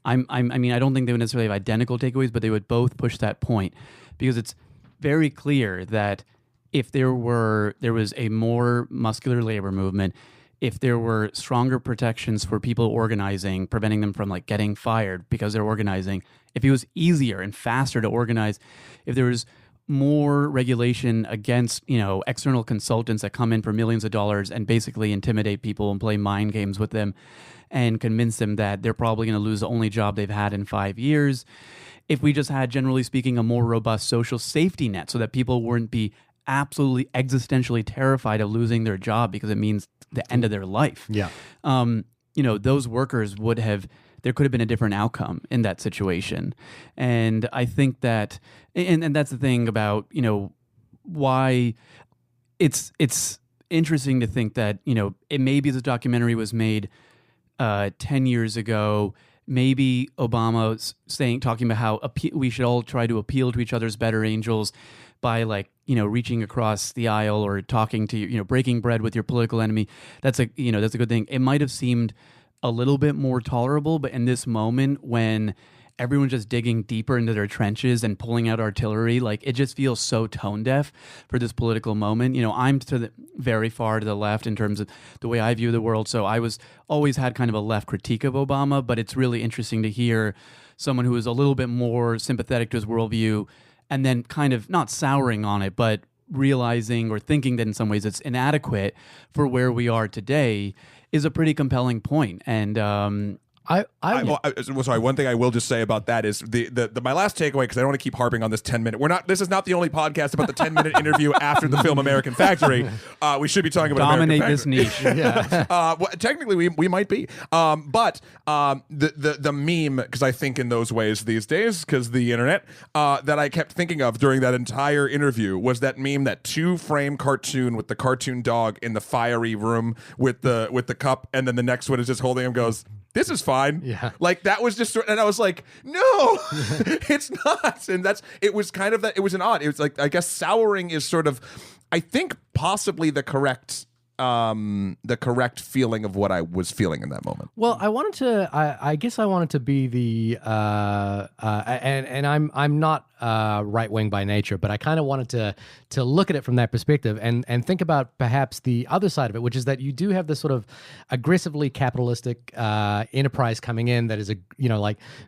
I don't think they would necessarily have identical takeaways, but they would both push that point, because it's very clear that if there was a more muscular labor movement, if there were stronger protections for people organizing, preventing them from getting fired because they're organizing, if it was easier and faster to organize, if there was more regulation against, external consultants that come in for millions of dollars and basically intimidate people and play mind games with them and convince them that they're probably going to lose the only job they've had in 5 years. If we just had, generally speaking, a more robust social safety net so that people wouldn't be absolutely existentially terrified of losing their job because it means the end of their life. Yeah. Those workers there could have been a different outcome in that situation. And I think that, and that's the thing about, why it's interesting to think that, it maybe this documentary was made 10 years ago. Maybe Obama talking about how we should all try to appeal to each other's better angels by reaching across the aisle or talking to, breaking bread with your political enemy. That's a good thing. It might have seemed a little bit more tolerable, but in this moment when everyone's just digging deeper into their trenches and pulling out artillery, it just feels so tone deaf for this political moment. I'm very far to the left in terms of the way I view the world, so I always had kind of a left critique of Obama, but it's really interesting to hear someone who is a little bit more sympathetic to his worldview and then kind of not souring on it, but realizing or thinking that in some ways it's inadequate for where we are today is a pretty compelling point. And sorry. One thing I will just say about that is my last takeaway, because I don't want to keep harping on this 10-minute. This is not the only podcast about the 10-minute interview after the film American Factory. We should be talking about dominate American this Factory. niche. Yeah. Well, technically, we might be. But the meme, because I think in those ways these days, because the internet, that I kept thinking of during that entire interview was that meme, that 2-frame cartoon with the cartoon dog in the fiery room with the cup, and then the next one is just holding him, goes, "This is fine." Yeah. That was just, and I was like, no, it's not. And it was kind of that, it was an odd, it was I guess souring is sort of, I think possibly the correct feeling of what I was feeling in that moment. Well, I guess I wanted to be the, and I'm not right wing by nature, but I kind of wanted to look at it from that perspective and think about perhaps the other side of it, which is that you do have this sort of aggressively capitalistic enterprise coming in that is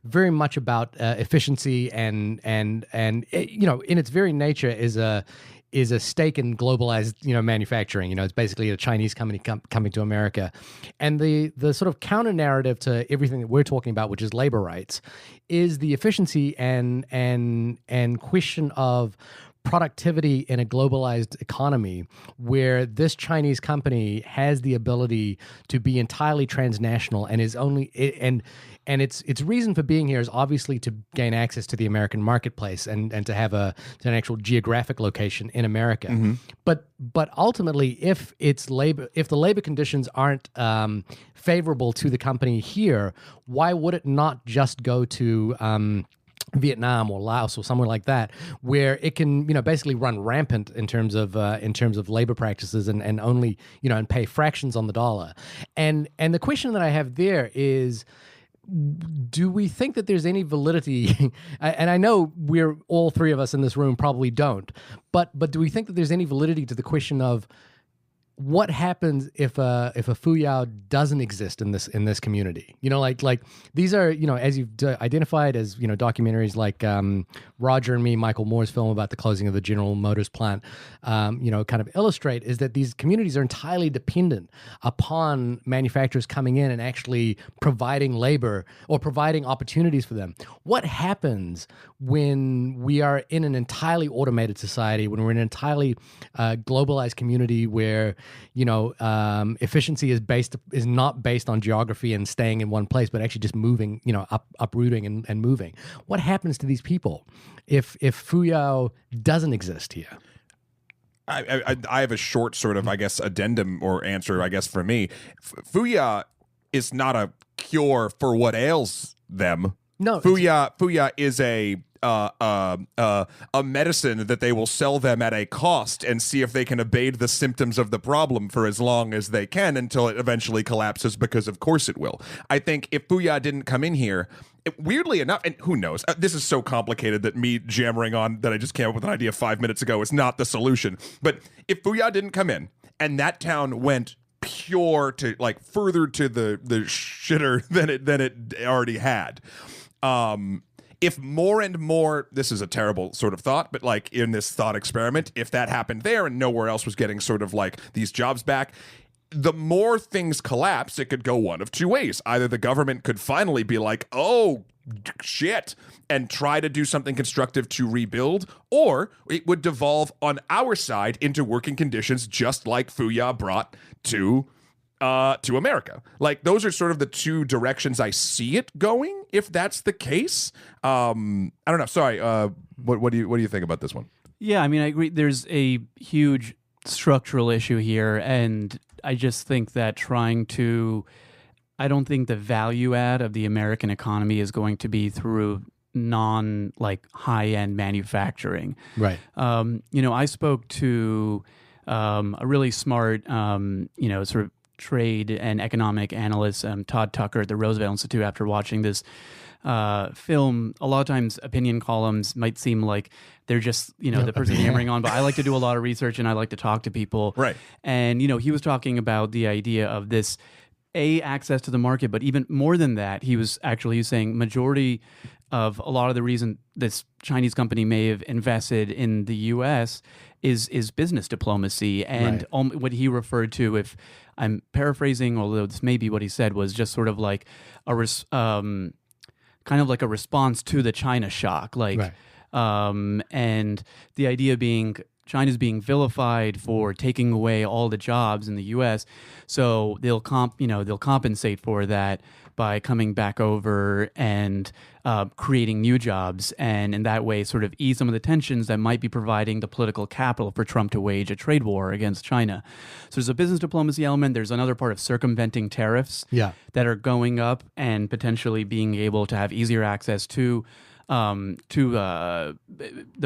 very much about efficiency and in its very nature is a stake in globalized, manufacturing. It's basically a Chinese company coming to America. And the sort of counter narrative to everything that we're talking about, which is labor rights, is the efficiency and question of productivity in a globalized economy where this Chinese company has the ability to be entirely transnational and is only and its reason for being here is obviously to gain access to the American marketplace and to have an actual geographic location in America. Mm-hmm. But ultimately, if the labor conditions aren't favorable to the company here, why would it not just go to Vietnam or Laos or somewhere like that, where it can, basically run rampant in terms of labor practices and only, and pay fractions on the dollar. And the question that I have there is, do we think that there's any validity? And I know we're all three of us in this room probably don't, but do we think that there's any validity to the question of what happens if a Fuyao doesn't exist in this community? Like these are, as you've identified as, documentaries like Roger and Me, Michael Moore's film about the closing of the General Motors plant, kind of illustrate is that these communities are entirely dependent upon manufacturers coming in and actually providing labor or providing opportunities for them. What happens when we are in an entirely automated society, when we're in an entirely globalized community where efficiency is not based on geography and staying in one place, but actually just moving, uprooting and moving? What happens to these people if Fuyao doesn't exist here? I have a short sort of, I guess, addendum or answer, I guess, for me. Fuya is not a cure for what ails them. No, Fuya is a medicine that they will sell them at a cost and see if they can abate the symptoms of the problem for as long as they can until it eventually collapses, because of course it will. I think if Fuya didn't come in here, weirdly enough, and who knows, this is so complicated that me jammering on that I just came up with an idea 5 minutes ago is not the solution. But if Fuya didn't come in and that town went pure to further to the shitter than it already had, if more and more, this is a terrible sort of thought, but like in this thought experiment, if that happened there and nowhere else was getting sort of like these jobs back, the more things collapse, it could go one of two ways. Either the government could finally be like, oh, shit, and try to do something constructive to rebuild, or it would devolve on our side into working conditions just like Fuya brought to America. Like, those are sort of the two directions I see it going, if that's the case. I don't know. Sorry. What do you think about this one? Yeah, I mean, I agree. There's a huge structural issue here, and I just think that I don't think the value add of the American economy is going to be through high-end manufacturing. Right. I spoke to a really smart, sort of trade and economic analyst, Todd Tucker at the Roosevelt Institute, after watching this film. A lot of times opinion columns might seem like they're just, the person hammering on, but I like to do a lot of research and I like to talk to people. Right. And, he was talking about the idea of this, access to the market, but even more than that, he was saying majority of a lot of the reason this Chinese company may have invested in the U.S. is business diplomacy. And what he referred to, if I'm paraphrasing, although this may be what he said, was just sort of like kind of like a response to the China shock. And the idea being China's being vilified for taking away all the jobs in the U.S., so they'll compensate for that by coming back over and creating new jobs, and in that way sort of ease some of the tensions that might be providing the political capital for Trump to wage a trade war against China. So there's a business diplomacy element. There's another part of circumventing tariffs that are going up and potentially being able to have easier access to the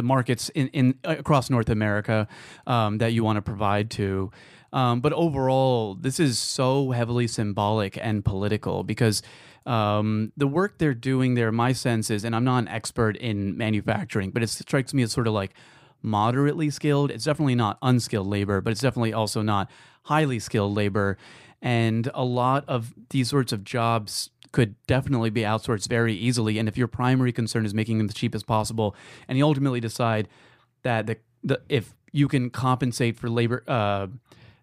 markets in across North America that you want to provide to. But overall, this is so heavily symbolic and political because the work they're doing there, my sense is, and I'm not an expert in manufacturing, but it strikes me as sort of like moderately skilled. It's definitely not unskilled labor, but it's definitely also not highly skilled labor. And a lot of these sorts of jobs could definitely be outsourced very easily. And if your primary concern is making them the cheapest possible, and you ultimately decide that if you can compensate for labor,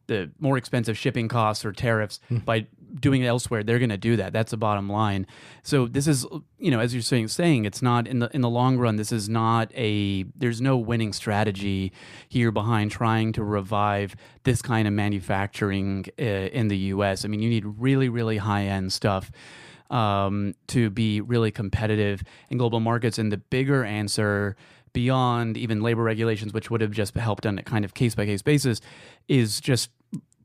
the more expensive shipping costs or tariffs by doing it elsewhere, they're going to do that. That's the bottom line. So this is, as you're saying, it's not in the long run. This is not there's no winning strategy here behind trying to revive this kind of manufacturing in the U.S. I mean, you need really, really high end stuff to be really competitive in global markets. And the bigger answer, beyond even labor regulations, which would have just helped on a kind of case-by-case basis, is just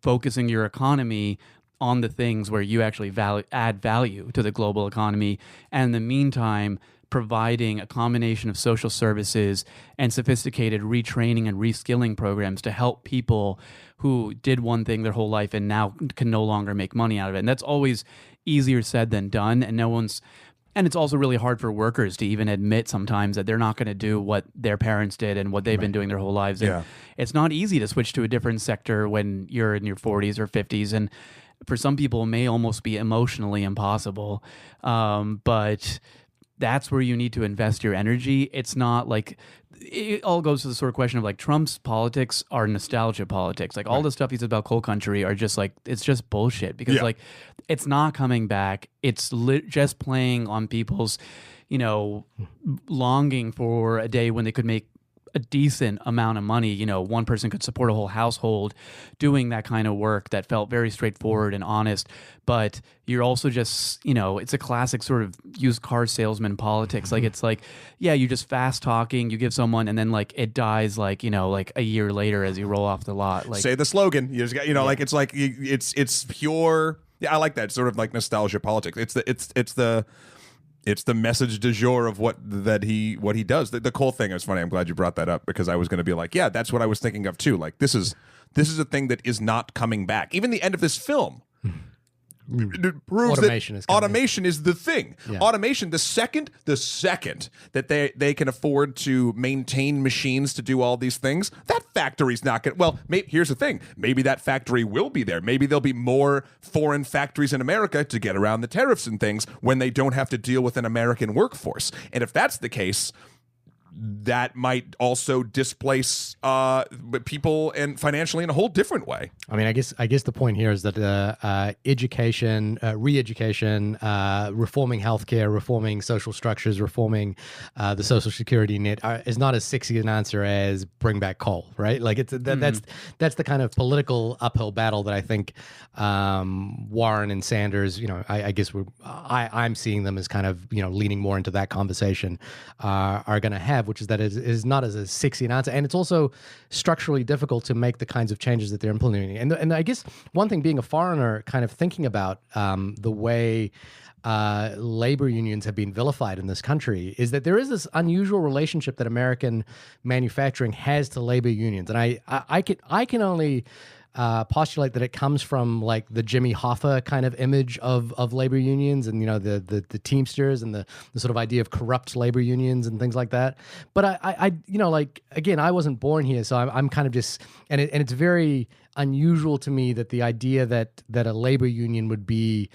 focusing your economy on the things where you actually add value to the global economy. And in the meantime, providing a combination of social services and sophisticated retraining and reskilling programs to help people who did one thing their whole life and now can no longer make money out of it. And that's always easier said than done. And it's also really hard for workers to even admit sometimes that they're not going to do what their parents did and what they've been doing their whole lives. And it's not easy to switch to a different sector when you're in your 40s or 50s. And for some people, it may almost be emotionally impossible. But that's where you need to invest your energy. It's not like it all goes to the sort of question of like Trump's politics are nostalgia politics. Like all the stuff he says about coal country are just like, it's just bullshit because like it's not coming back. It's just playing on people's, longing for a day when they could make a decent amount of money. One person could support a whole household doing that kind of work that felt very straightforward and honest. But you're also just, it's a classic sort of used car salesman politics. Like, it's like, you just fast talking, you give someone, and then like it dies like, like a year later as you roll off the lot. Like, say the slogan. You just got, like, it's pure. Yeah, I like that sort of like nostalgia politics. It's the message du jour of what he does. The coal thing is funny. I'm glad you brought that up because I was going to be like, yeah, that's what I was thinking of too. Like this is a thing that is not coming back. Even the end of this film, it proves Automation that is coming. automation is the thing. Yeah. Automation, the second that they can afford to maintain machines to do all these things, that factory's not going to, well, here's the thing. Maybe that factory will be there. Maybe there'll be more foreign factories in America to get around the tariffs and things when they don't have to deal with an American workforce. And if that's the case, that might also displace people and financially in a whole different way. I mean, I guess the point here is that education, re-education, reforming healthcare, reforming social structures, reforming the social security net is not as sexy an answer as bring back coal, right? Like that's the kind of political uphill battle that I think Warren and Sanders, I guess I'm seeing them as kind of leaning more into that conversation are going to have, which is that it is not as a sexy an answer, and it's also structurally difficult to make the kinds of changes that they're implementing. And I guess one thing, being a foreigner, kind of thinking about the way labor unions have been vilified in this country, is that there is this unusual relationship that American manufacturing has to labor unions, and I can only postulate that it comes from like the Jimmy Hoffa kind of image of labor unions, and the Teamsters, and the sort of idea of corrupt labor unions and things like that. But I like, again, I wasn't born here, so I'm kind of just, and it's very unusual to me that the idea that a labor union would be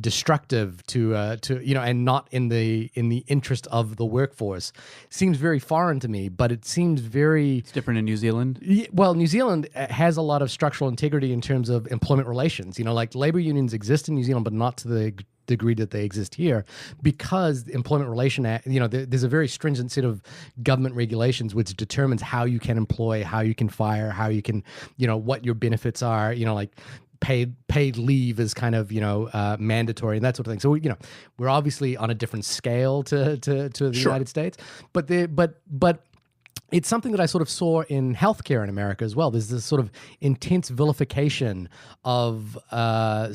destructive to and not in the interest of the workforce seems very foreign to me. But it seems It's different in New Zealand. well, New Zealand has a lot of structural integrity in terms of employment relations. Like labor unions exist in New Zealand, but not to the degree that they exist here, because the Employment Relation Act, there's a very stringent set of government regulations which determines how you can employ, how you can fire, how you can, what your benefits are, like paid leave is kind of mandatory and that sort of thing. So we're obviously on a different scale to the United States, but it's something that I sort of saw in healthcare in America as well. There's this sort of intense vilification of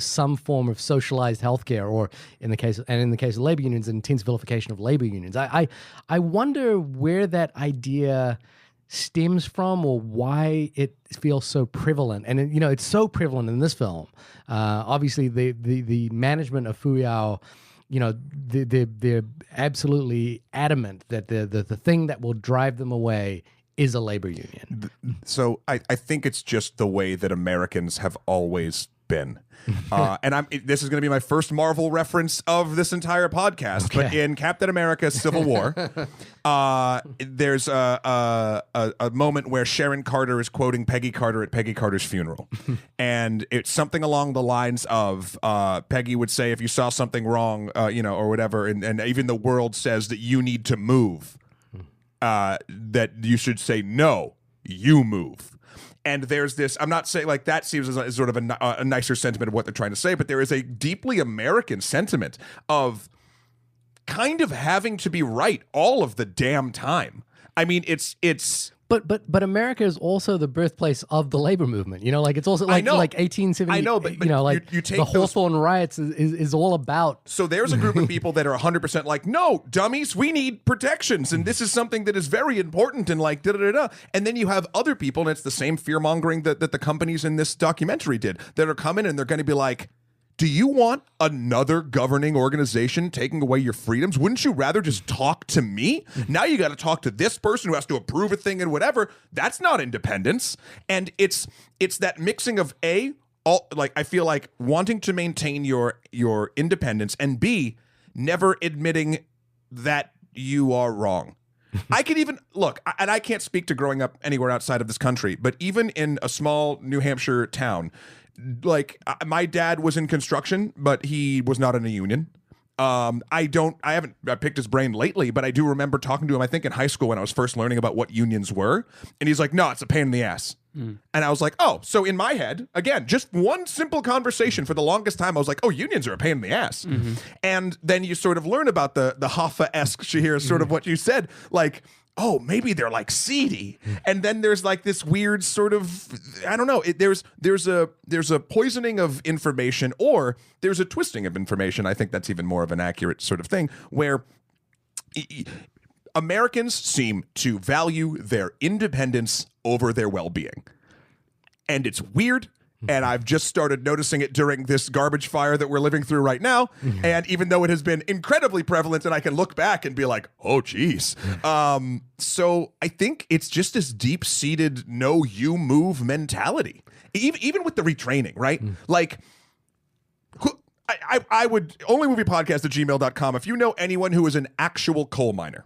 some form of socialized healthcare, or in the case of labor unions, intense vilification of labor unions. I wonder where that idea stems from, or why it feels so prevalent. And it's so prevalent in this film. Obviously, the management of Fuyao, they're absolutely adamant that the thing that will drive them away is a labor union. So I think it's just the way that Americans have always been. And this is going to be my first Marvel reference of this entire podcast. Okay. But in Captain America: Civil War, there's a moment where Sharon Carter is quoting Peggy Carter at Peggy Carter's funeral, and it's something along the lines of Peggy would say, if you saw something wrong, or whatever, and even the world says that you need to move, that you should say, no, you move. And there's this, I'm not saying like that seems as sort of a nicer sentiment of what they're trying to say, but there is a deeply American sentiment of kind of having to be right all of the damn time. I mean, it's. But America is also the birthplace of the labor movement. It's also like 1870. I know, but you take the Hawthorne riots is all about. So there's a group of people that are 100% like, no, dummies, we need protections, and this is something that is very important, and like da da da. And then you have other people, and it's the same fear mongering that the companies in this documentary did, that are coming and they're going to be like, do you want another governing organization taking away your freedoms? Wouldn't you rather just talk to me? Now you got to talk to this person who has to approve a thing and whatever. That's not independence. And it's that mixing of I feel like wanting to maintain your independence, and B, never admitting that you are wrong. I could even look, and I can't speak to growing up anywhere outside of this country, but even in a small New Hampshire town, like my dad was in construction, but he was not in a union. I haven't picked his brain lately, but I do remember talking to him, I think in high school when I was first learning about what unions were. And he's like, no, it's a pain in the ass. And I was like, oh, so in my head, again, just one simple conversation for the longest time, I was like, oh, unions are a pain in the ass. And then you sort of learn about the Hoffa-esque, Shahir, sort of what you said, like, oh, maybe they're like seedy. And then there's like this weird sort of, I don't know, there's a poisoning of information, or there's a twisting of information. I think that's even more of an accurate sort of thing, where Americans seem to value their independence over their well-being. And it's weird, And I've just started noticing it during this garbage fire that we're living through right now. And even though it has been incredibly prevalent, and I can look back and be like, oh, geez. So I think it's just this deep-seated no you move mentality. Even with the retraining, right? Like, I would onlymoviepodcast@gmail.com. If you know anyone who is an actual coal miner,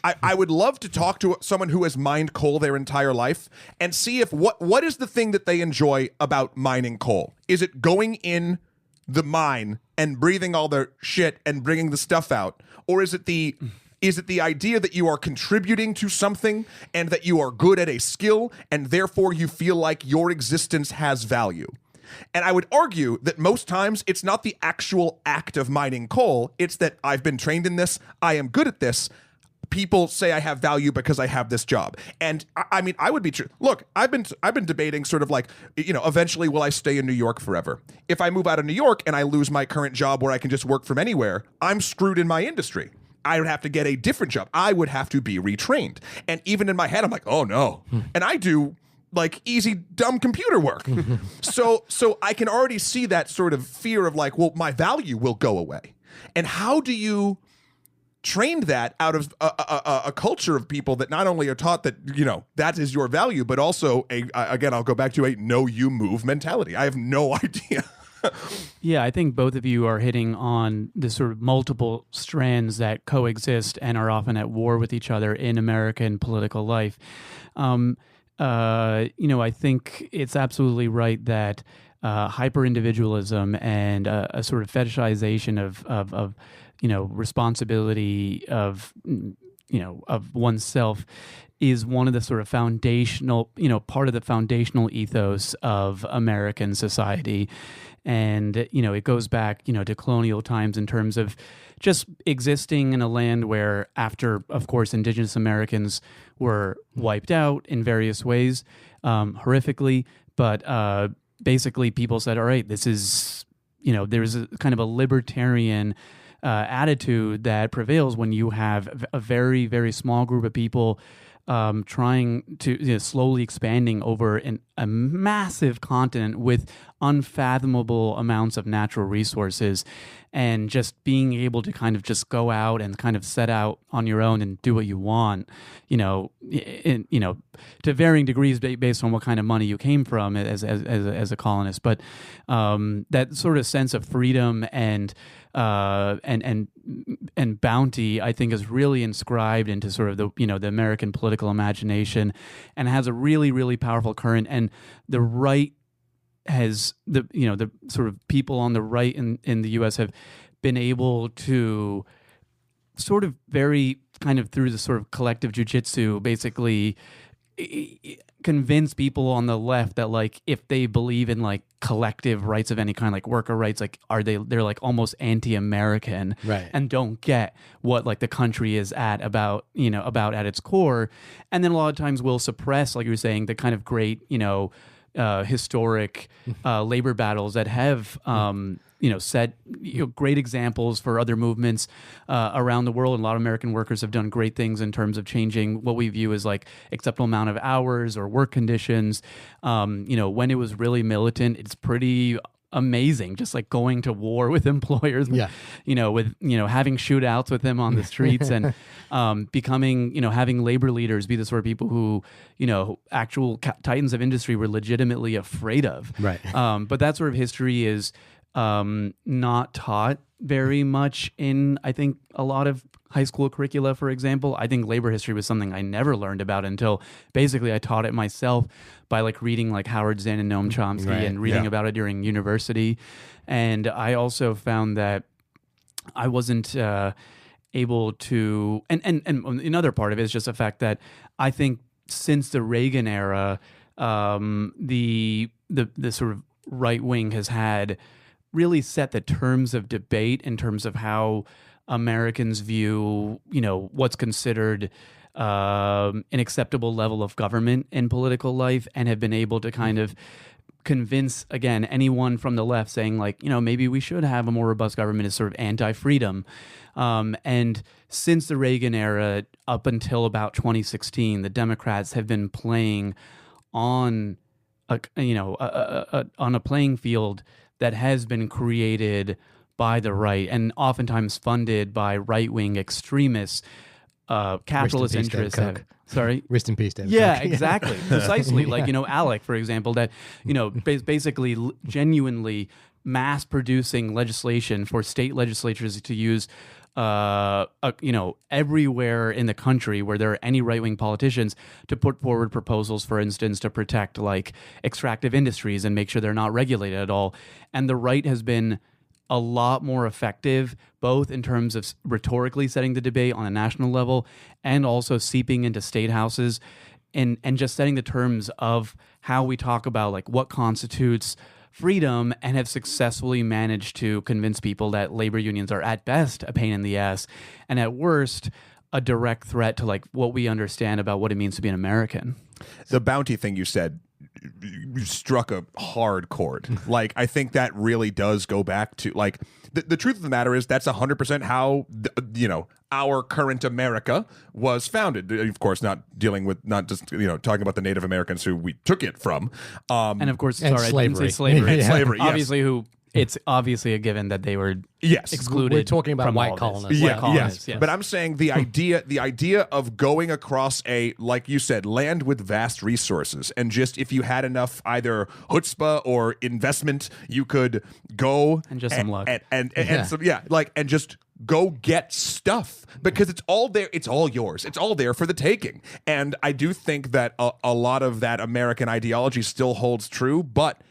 I would love to talk to someone who has mined coal their entire life and see if what is the thing that they enjoy about mining coal. Is it going in the mine and breathing all their shit and bringing the stuff out, or is it the idea that you are contributing to something and that you are good at a skill and therefore you feel like your existence has value? And I would argue that most times it's not the actual act of mining coal. It's that I've been trained in this. I am good at this. People say I have value because I have this job. And I mean, I would be true. Look, I've been debating sort of like, eventually will I stay in New York forever? If I move out of New York and I lose my current job where I can just work from anywhere, I'm screwed in my industry. I would have to get a different job. I would have to be retrained. And even in my head, I'm like, oh no. And I do like easy, dumb computer work. So I can already see that sort of fear of like, well, my value will go away. And how do you train that out of a culture of people that not only are taught that, that is your value, but also again, I'll go back to a no you move mentality. I have no idea. Yeah, I think both of you are hitting on the sort of multiple strands that coexist and are often at war with each other in American political life. I think it's absolutely right that hyper-individualism and a sort of fetishization of responsibility of oneself is one of the sort of foundational, part of the foundational ethos of American society. And, it goes back, to colonial times in terms of just existing in a land where after, of course, indigenous Americans were wiped out in various ways, horrifically. But basically people said, all right, this is, there's a kind of a libertarian attitude that prevails when you have a very, very small group of people trying to slowly expanding over a massive continent with unfathomable amounts of natural resources, and just being able to kind of just go out and kind of set out on your own and do what you want, to varying degrees based on what kind of money you came from as a colonist. But that sort of sense of freedom and bounty, I think, is really inscribed into sort of the American political imagination, and has a really, really powerful current. And the right has the sort of people on the right in the U.S. have been able to sort of very kind of through the sort of collective jujitsu, basically convince people on the left that like if they believe in like collective rights of any kind, like worker rights, like they're like almost anti-American, right, and don't get what like the country is at about at its core. And then a lot of times will suppress, like you were saying, the kind of great historic labor battles that have set great examples for other movements around the world. And a lot of American workers have done great things in terms of changing what we view as like acceptable amount of hours or work conditions. When it was really militant, it's pretty amazing, just like going to war with employers, having shootouts with them on the streets, and becoming, having labor leaders be the sort of people who, actual titans of industry were legitimately afraid of. Right. But that sort of history is not taught very much in, I think, a lot of high school curricula, for example. I think labor history was something I never learned about until basically I taught it myself by like reading like Howard Zinn and Noam Chomsky, right, and reading about it during university. And I also found that I wasn't able to, and another part of it is just the fact that I think since the Reagan era, the sort of right wing has had really set the terms of debate in terms of how Americans view, what's considered an acceptable level of government in political life, and have been able to kind of convince, again, anyone from the left saying like, maybe we should have a more robust government is sort of anti-freedom. And since the Reagan era up until about 2016, the Democrats have been playing on on a playing field that has been created by the right and oftentimes funded by right-wing extremists, capitalist Rest in peace, David interests have. Koch. Sorry. Rest in peace, David. Yeah, Koch. exactly. Precisely. Like, Alec, for example, that, basically genuinely mass producing legislation for state legislatures to use, everywhere in the country where there are any right-wing politicians to put forward proposals, for instance, to protect like extractive industries and make sure they're not regulated at all. And the right has been a lot more effective, both in terms of rhetorically setting the debate on a national level and also seeping into state houses and just setting the terms of how we talk about like what constitutes freedom, and have successfully managed to convince people that labor unions are at best a pain in the ass and at worst a direct threat to like what we understand about what it means to be an American. The bounty thing you said, you struck a hard chord. Like, I think that really does go back to like the truth of the matter is that's 100% how our current America was founded. Of course, not just talking about the Native Americans who we took it from, and of course, and sorry, slavery. I didn't say slavery. Yeah. Slavery, yes. Obviously, it's obviously a given that they were excluded. We're talking about from white all this. colonists. White Yeah, colonists, yes. But I'm saying the idea of going across a, like you said, land with vast resources, and just if you had enough either chutzpah or investment, you could go and just some luck and just go get stuff because it's all there. It's all yours. It's all there for the taking. And I do think that a lot of that American ideology still holds true. But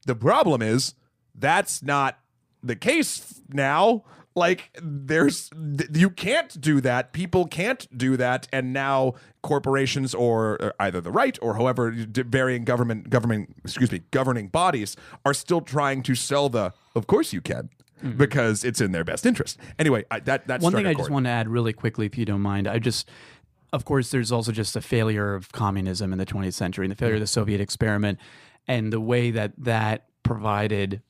the problem is that's not the case now. Like, you can't do that. People can't do that. And now corporations or either the right or however varying governing bodies are still trying to sell of course you can. Mm-hmm. Because it's in their best interest. Anyway, that's one thing I just want to add really quickly, if you don't mind. Of course, there's also just the failure of communism in the 20th century and the failure of the Soviet experiment, and the way that provided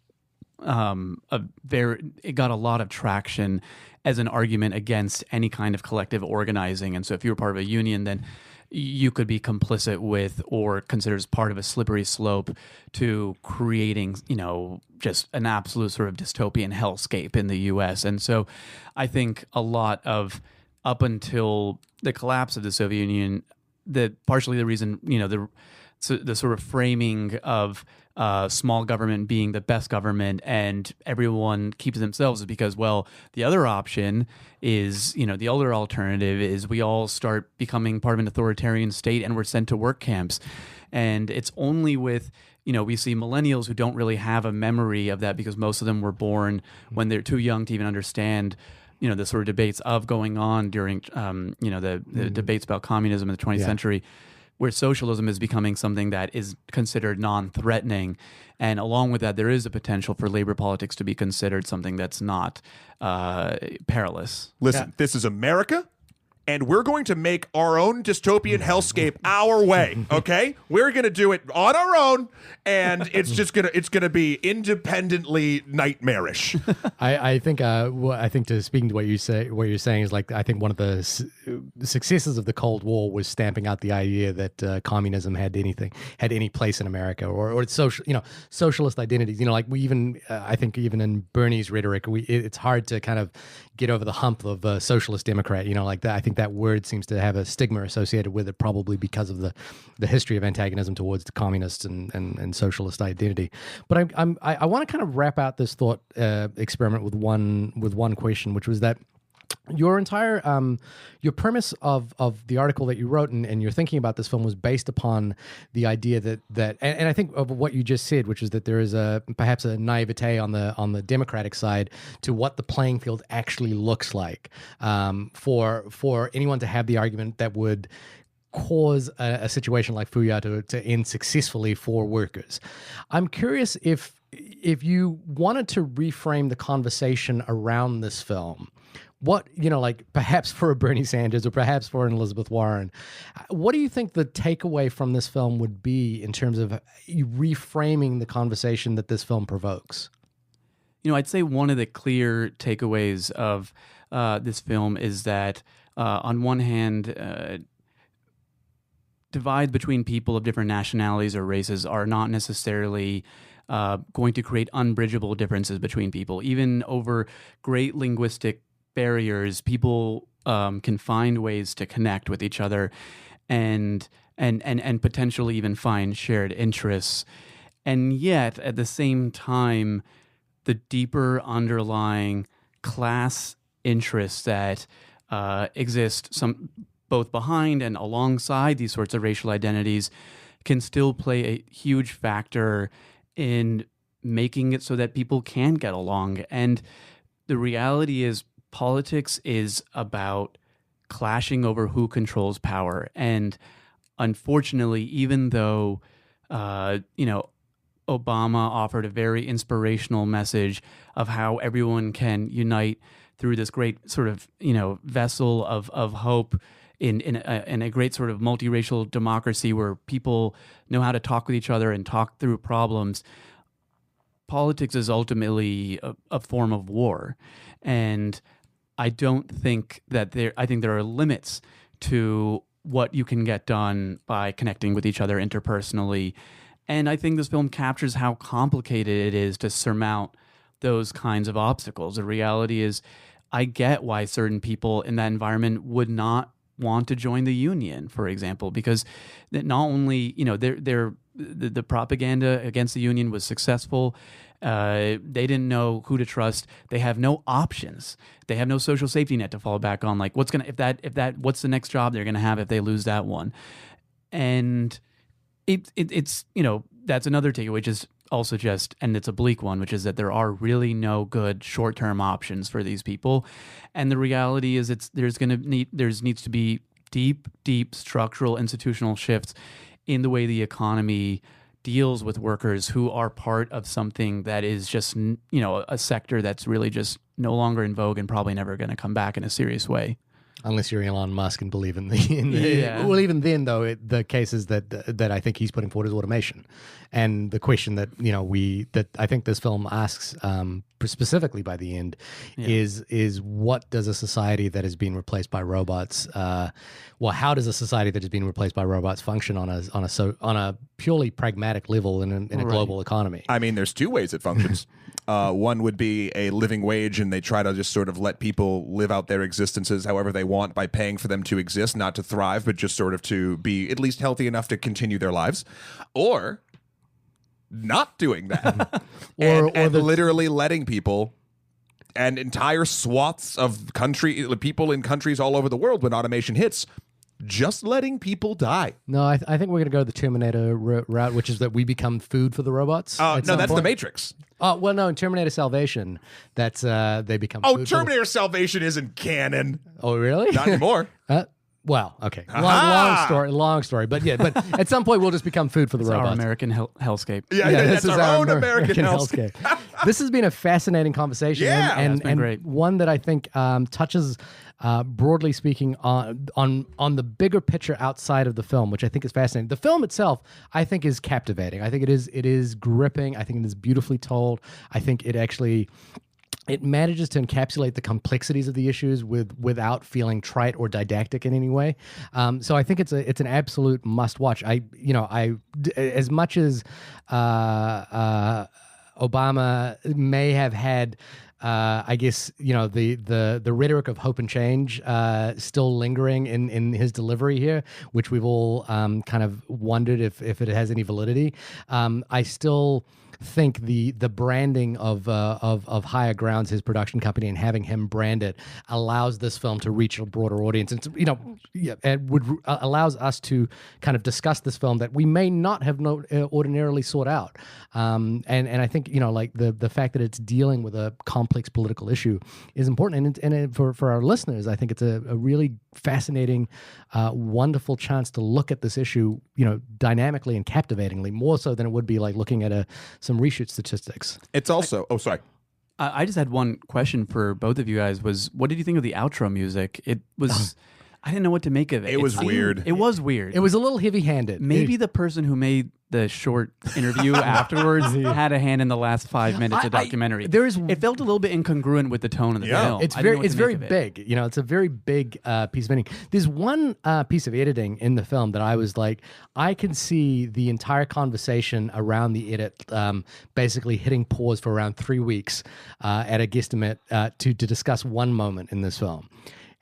it got a lot of traction as an argument against any kind of collective organizing. And so, if you were part of a union, then you could be complicit with or considered as part of a slippery slope to creating, just an absolute sort of dystopian hellscape in the U.S. And so I think a lot of, up until the collapse of the Soviet Union, partially the reason, the sort of framing of small government being the best government and everyone keeps themselves is because, well, the other option is, the other alternative is we all start becoming part of an authoritarian state and we're sent to work camps. And it's only with, we see millennials who don't really have a memory of that because most of them were born when they're too young to even understand the sort of debates of going on during, the debates about communism in the 20th century, where socialism is becoming something that is considered non-threatening. And along with that, there is a potential for labor politics to be considered something that's not perilous. Listen, This is America, and we're going to make our own dystopian hellscape our way, okay? We're going to do it on our own, and it's going to be independently nightmarish. I think to speaking to what you're saying is like, I think one of the successes of the Cold War was stamping out the idea that communism had any place in America or it's socialist identities. Like I think even in Bernie's rhetoric, it's hard to kind of get over the hump of a socialist Democrat. Like that. I think that word seems to have a stigma associated with it, probably because of the history of antagonism towards the communist and socialist identity. But I want to kind of wrap out this thought experiment with one question, which was that your entire your premise of the article that you wrote and your thinking about this film was based upon the idea that and I think of what you just said, which is that there is perhaps a naivete on the Democratic side to what the playing field actually looks like for anyone to have the argument that would cause a situation like Fuya to end successfully for workers. I'm curious if you wanted to reframe the conversation around this film, what, like perhaps for a Bernie Sanders or perhaps for an Elizabeth Warren, what do you think the takeaway from this film would be in terms of reframing the conversation that this film provokes? I'd say one of the clear takeaways of this film is that on one hand, divides between people of different nationalities or races are not necessarily going to create unbridgeable differences between people. Even over great linguistic barriers, people can find ways to connect with each other and potentially even find shared interests. And yet, at the same time, the deeper underlying class interests that exist both behind and alongside these sorts of racial identities can still play a huge factor in making it so that people can get along. And the reality is politics is about clashing over who controls power. And unfortunately, even though, Obama offered a very inspirational message of how everyone can unite through this great sort of, vessel of hope in a great sort of multiracial democracy where people know how to talk with each other and talk through problems. Politics is ultimately a form of war. And I don't think that I think there are limits to what you can get done by connecting with each other interpersonally. And I think this film captures how complicated it is to surmount those kinds of obstacles. The reality is, I get why certain people in that environment would not want to join the union, for example, because not only, the propaganda against the union was successful. They didn't know who to trust. They have no options. They have no social safety net to fall back on. Like, what's the next job they're gonna have if they lose that one? And it's that's another takeaway, which is also and it's a bleak one, which is that there are really no good short-term options for these people. And the reality is there needs to be deep structural institutional shifts in the way the economy deals with workers who are part of something that is just, a sector that's really just no longer in vogue and probably never going to come back in a serious way. Unless you're Elon Musk and believe in the well, even then though, the cases that I think he's putting forward is automation, and the question that that I think this film asks specifically by the end is what does a society that has been replaced by robots? How does a society that has been replaced by robots function on a purely pragmatic level in a global economy? I mean, there's two ways it functions. One would be a living wage, and they try to just sort of let people live out their existences however they want by paying for them to exist, not to thrive, but just sort of to be at least healthy enough to continue their lives. Or not doing that. or literally letting people and entire swaths of people in countries all over the world, when automation hits, just letting people die. No, I think we're going to go the Terminator route, which is that we become food for the robots. No, that's the Matrix. Oh, well, no, in Terminator Salvation, that's they become food. Terminator Salvation isn't canon. Oh, really? Not anymore. Well, okay. Long story. But at some point we'll just become food for the robots. Our American hellscape. That's our own American hellscape. This has been a fascinating conversation. It's been great. One that I think touches, broadly speaking, on the bigger picture outside of the film, which I think is fascinating. The film itself, I think, is captivating. I think it is gripping. I think it is beautifully told. I think it manages to encapsulate the complexities of the issues without feeling trite or didactic in any way. So I think it's an absolute must watch. As much as Obama may have had the rhetoric of hope and change still lingering in his delivery here, which we've all kind of wondered if it has any validity. I still think the branding of Higher Grounds, his production company, and having him brand it allows this film to reach a broader audience, and allows us to kind of discuss this film that we may not have ordinarily sought out. And I think the fact that it's dealing with a complex political issue is important, and for our listeners, I think it's a really fascinating, wonderful chance to look at this issue, dynamically and captivatingly, more so than it would be like looking at some reshoot statistics. It's also sorry. I just had one question for both of you guys. What did you think of the outro music? It was I didn't know what to make of it. It was weird. It was weird. It was a little heavy-handed. Maybe the person who made the short interview afterwards had a hand in the last 5 minutes of documentary. It felt a little bit incongruent with the tone of the film. It's very big. You know, it's a very big piece of editing. There's one piece of editing in the film that I was like, I can see the entire conversation around the edit basically hitting pause for around 3 weeks at a guesstimate to discuss one moment in this film.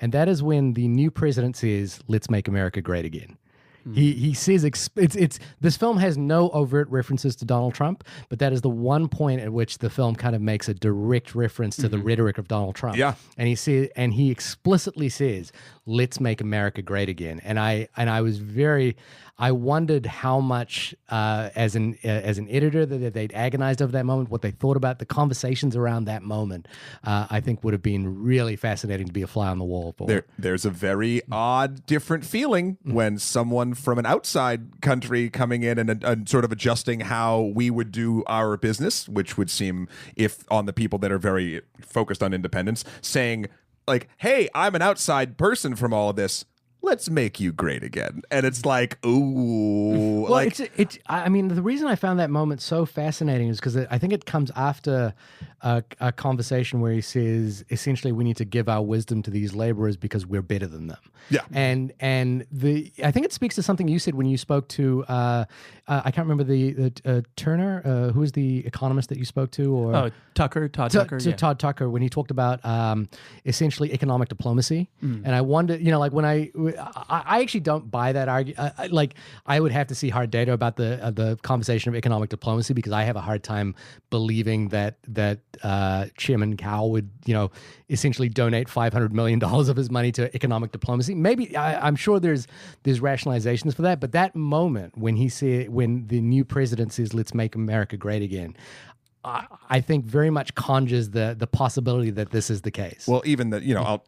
And that is when the new president says, "Let's make America great again." He says this film has no overt references to Donald Trump, but that is the one point at which the film kind of makes a direct reference to the rhetoric of Donald Trump. Yeah, and he explicitly says, "Let's make America great again." And I wondered how much as an editor that they'd agonized over that moment, what they thought about the conversations around that moment. I think would have been really fascinating to be a fly on the wall for. There's a very odd, different feeling when someone from an outside country coming in and sort of adjusting how we would do our business, which would seem, if on the people that are very focused on independence, saying like, "Hey, I'm an outside person from all of this. Let's make you great again." And it's like, ooh. Well, I mean, the reason I found that moment so fascinating is because I think it comes after a conversation where he says, essentially, we need to give our wisdom to these laborers because we're better than them. Yeah. And I think it speaks to something you said when you spoke to, I can't remember the Turner, who was the economist that you spoke to? Or Todd Tucker. Todd Tucker, when he talked about essentially economic diplomacy. And I wonder, you know, like when I actually don't buy that argument. Like I would have to see hard data about the conversation of economic diplomacy because I have a hard time believing that Chairman Cao would, you know, essentially donate $500 million of his money to economic diplomacy. Maybe I'm sure there's rationalizations for that, but that moment when when the new president says, "Let's make America great again," I think very much conjures the possibility that this is the case. Well, even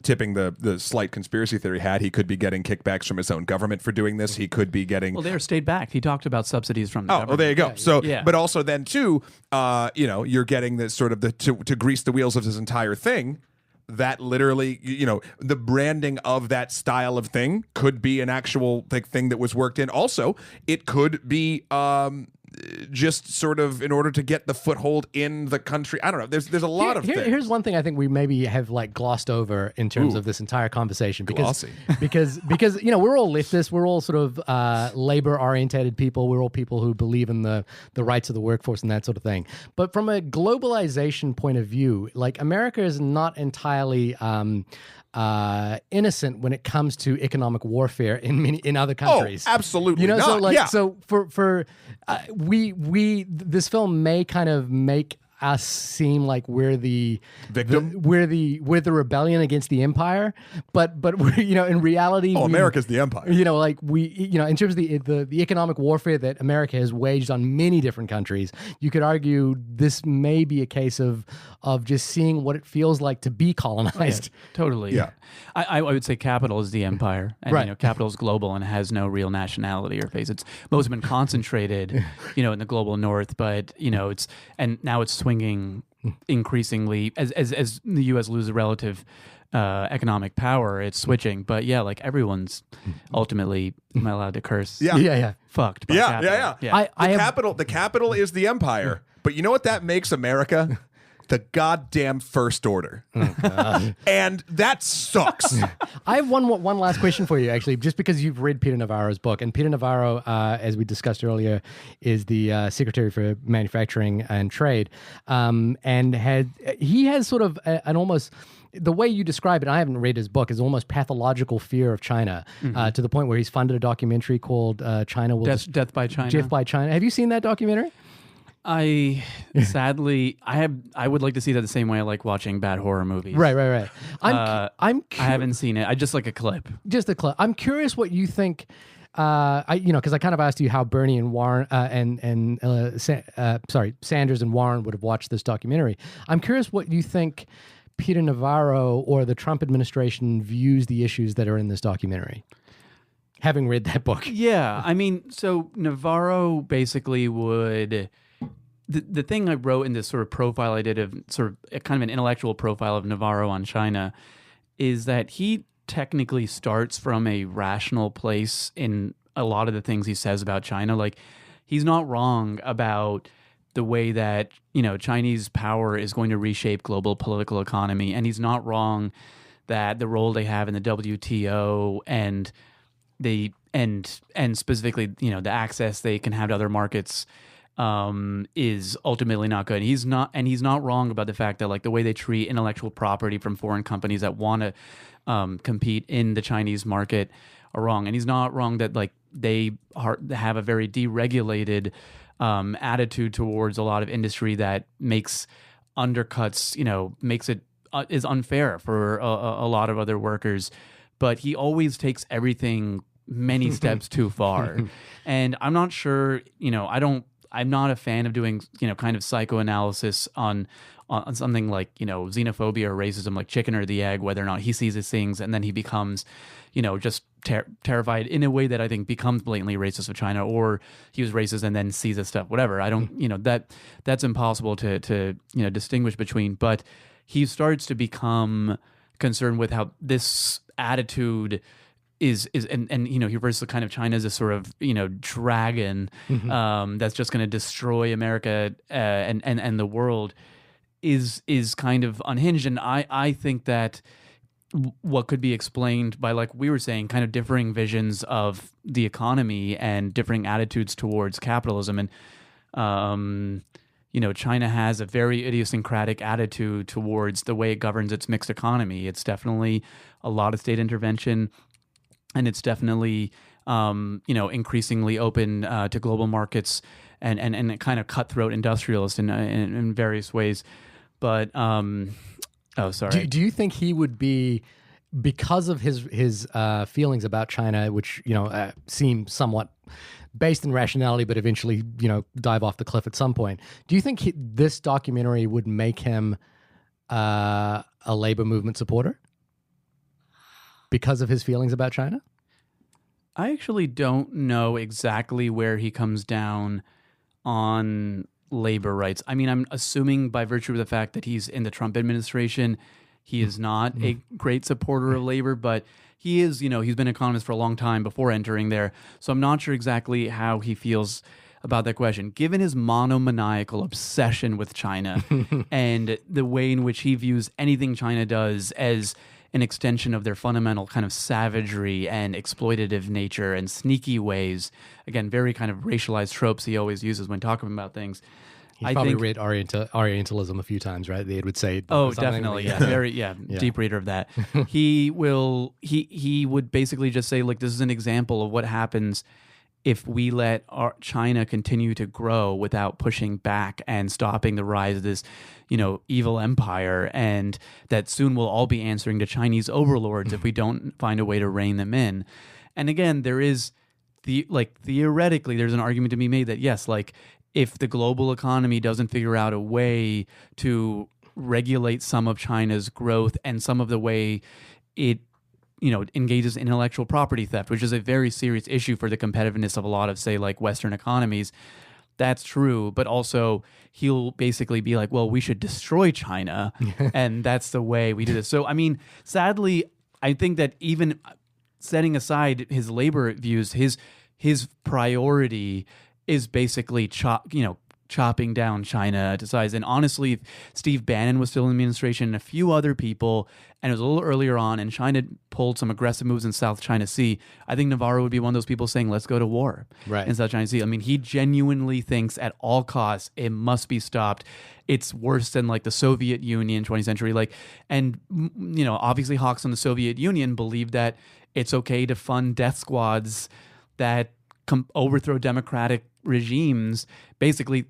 tipping the slight conspiracy theory hat, he could be getting kickbacks from his own government for doing this. He could be getting. Well, they're state backed. He talked about subsidies from the government. Oh, there you go. But also then too, you're getting this sort of to grease the wheels of this entire thing. That literally, the branding of that style of thing could be an actual thing that was worked in. Also, it could be just sort of in order to get the foothold in the country. I don't know. There's a lot of things. Here's one thing I think we maybe have like glossed over in terms of this entire conversation because we're all leftists. We're all sort of labor oriented people. We're all people who believe in the rights of the workforce and that sort of thing. But from a globalization point of view, like America is not entirely innocent when it comes to economic warfare in other countries. Oh, absolutely. Not. So for this film may kind of make us seem like we're the victim, we're the rebellion against the empire, but we're, in reality, America's the empire. In terms of the economic warfare that America has waged on many different countries, you could argue this may be a case of just seeing what it feels like to be colonized. Yeah, totally. Yeah. I would say capital is the empire, and right. Capital is global and has no real nationality or face. It's most been concentrated, in the global north, but now it's swinging increasingly as the U.S. loses relative economic power. It's switching, but everyone's ultimately, am I allowed to curse? Yeah. Fucked. By capital. Yeah. The capital is the empire, but you know what that makes America? The goddamn first order. And that sucks. I have one last question for you, actually, just because you've read Peter Navarro's book. And Peter Navarro, as we discussed earlier, is the Secretary for Manufacturing and Trade. And he has sort of an almost... The way you describe it, I haven't read his book, is almost pathological fear of China, to the point where he's funded a documentary called China Will... Death by China. Death by China. Have you seen that documentary? Sadly, I would like to see that the same way I like watching bad horror movies. Right. I haven't seen it. I just like a clip. Just a clip. I'm curious what you think. Because I kind of asked you how Bernie and Warren Sanders and Warren would have watched this documentary. I'm curious what you think Peter Navarro or the Trump administration views the issues that are in this documentary, having read that book. Yeah, I mean, so Navarro basically would... The thing I wrote in this sort of profile I did of sort of kind of an intellectual profile of Navarro on China is that he technically starts from a rational place in a lot of the things he says about China. Like, he's not wrong about the way that, Chinese power is going to reshape global political economy. And he's not wrong that the role they have in the WTO and and specifically, the access they can have to other markets is ultimately not good. He's not wrong about the fact that, like, the way they treat intellectual property from foreign companies that want to compete in the Chinese market are wrong. And he's not wrong that, like, they have a very deregulated attitude towards a lot of industry that makes it is unfair for a lot of other workers. But he always takes everything many steps too far. And I'm not sure, I'm not a fan of doing, kind of psychoanalysis on something like, xenophobia or racism, like chicken or the egg, whether or not he sees these things and then he becomes, just terrified in a way that I think becomes blatantly racist of China, or he was racist and then sees this stuff, whatever. I don't, that's impossible to distinguish between. But he starts to become concerned with how this attitude is and he refers to kind of China as a sort of dragon that's just going to destroy America and the world is kind of unhinged. And I think that what could be explained by, like we were saying, kind of differing visions of the economy and differing attitudes towards capitalism. And China has a very idiosyncratic attitude towards the way it governs its mixed economy. It's definitely a lot of state intervention. And it's definitely, increasingly open to global markets and kind of cutthroat industrialist in various ways. But sorry. Do you think he would be, because of his feelings about China, which seem somewhat based in rationality, but eventually dive off the cliff at some point? Do you think this documentary would make him a labor movement supporter? Because of his feelings about China? I actually don't know exactly where he comes down on labor rights. I mean, I'm assuming by virtue of the fact that he's in the Trump administration, he is not a great supporter of labor, but he is, he's been an economist for a long time before entering there. So I'm not sure exactly how he feels about that question. Given his monomaniacal obsession with China and the way in which he views anything China does as an extension of their fundamental kind of savagery and exploitative nature and sneaky ways. Again, very kind of racialized tropes he always uses when talking about things. He's probably read Orientalism a few times, right? They would say, definitely, yeah, very, deep reader of that. He would basically just say, like, this is an example of what happens if we let China continue to grow without pushing back and stopping the rise of this, evil empire, and that soon we'll all be answering to Chinese overlords if we don't find a way to rein them in. And again, there is theoretically, there's an argument to be made that yes, like, if the global economy doesn't figure out a way to regulate some of China's growth and some of the way it engages in intellectual property theft, which is a very serious issue for the competitiveness of a lot of, say, like Western economies. That's true. But also he'll basically be like, well, we should destroy China. And that's the way we do this. So, I mean, sadly, I think that even setting aside his labor views, his priority is basically chopping down China to size. And honestly, if Steve Bannon was still in the administration and a few other people, and it was a little earlier on, and China pulled some aggressive moves in South China Sea, I think Navarro would be one of those people saying, let's go to war in South China Sea. I mean, he genuinely thinks at all costs it must be stopped. It's worse than like the Soviet Union, 20th century. Obviously hawks on the Soviet Union believed that it's okay to fund death squads that overthrow democratic regimes, basically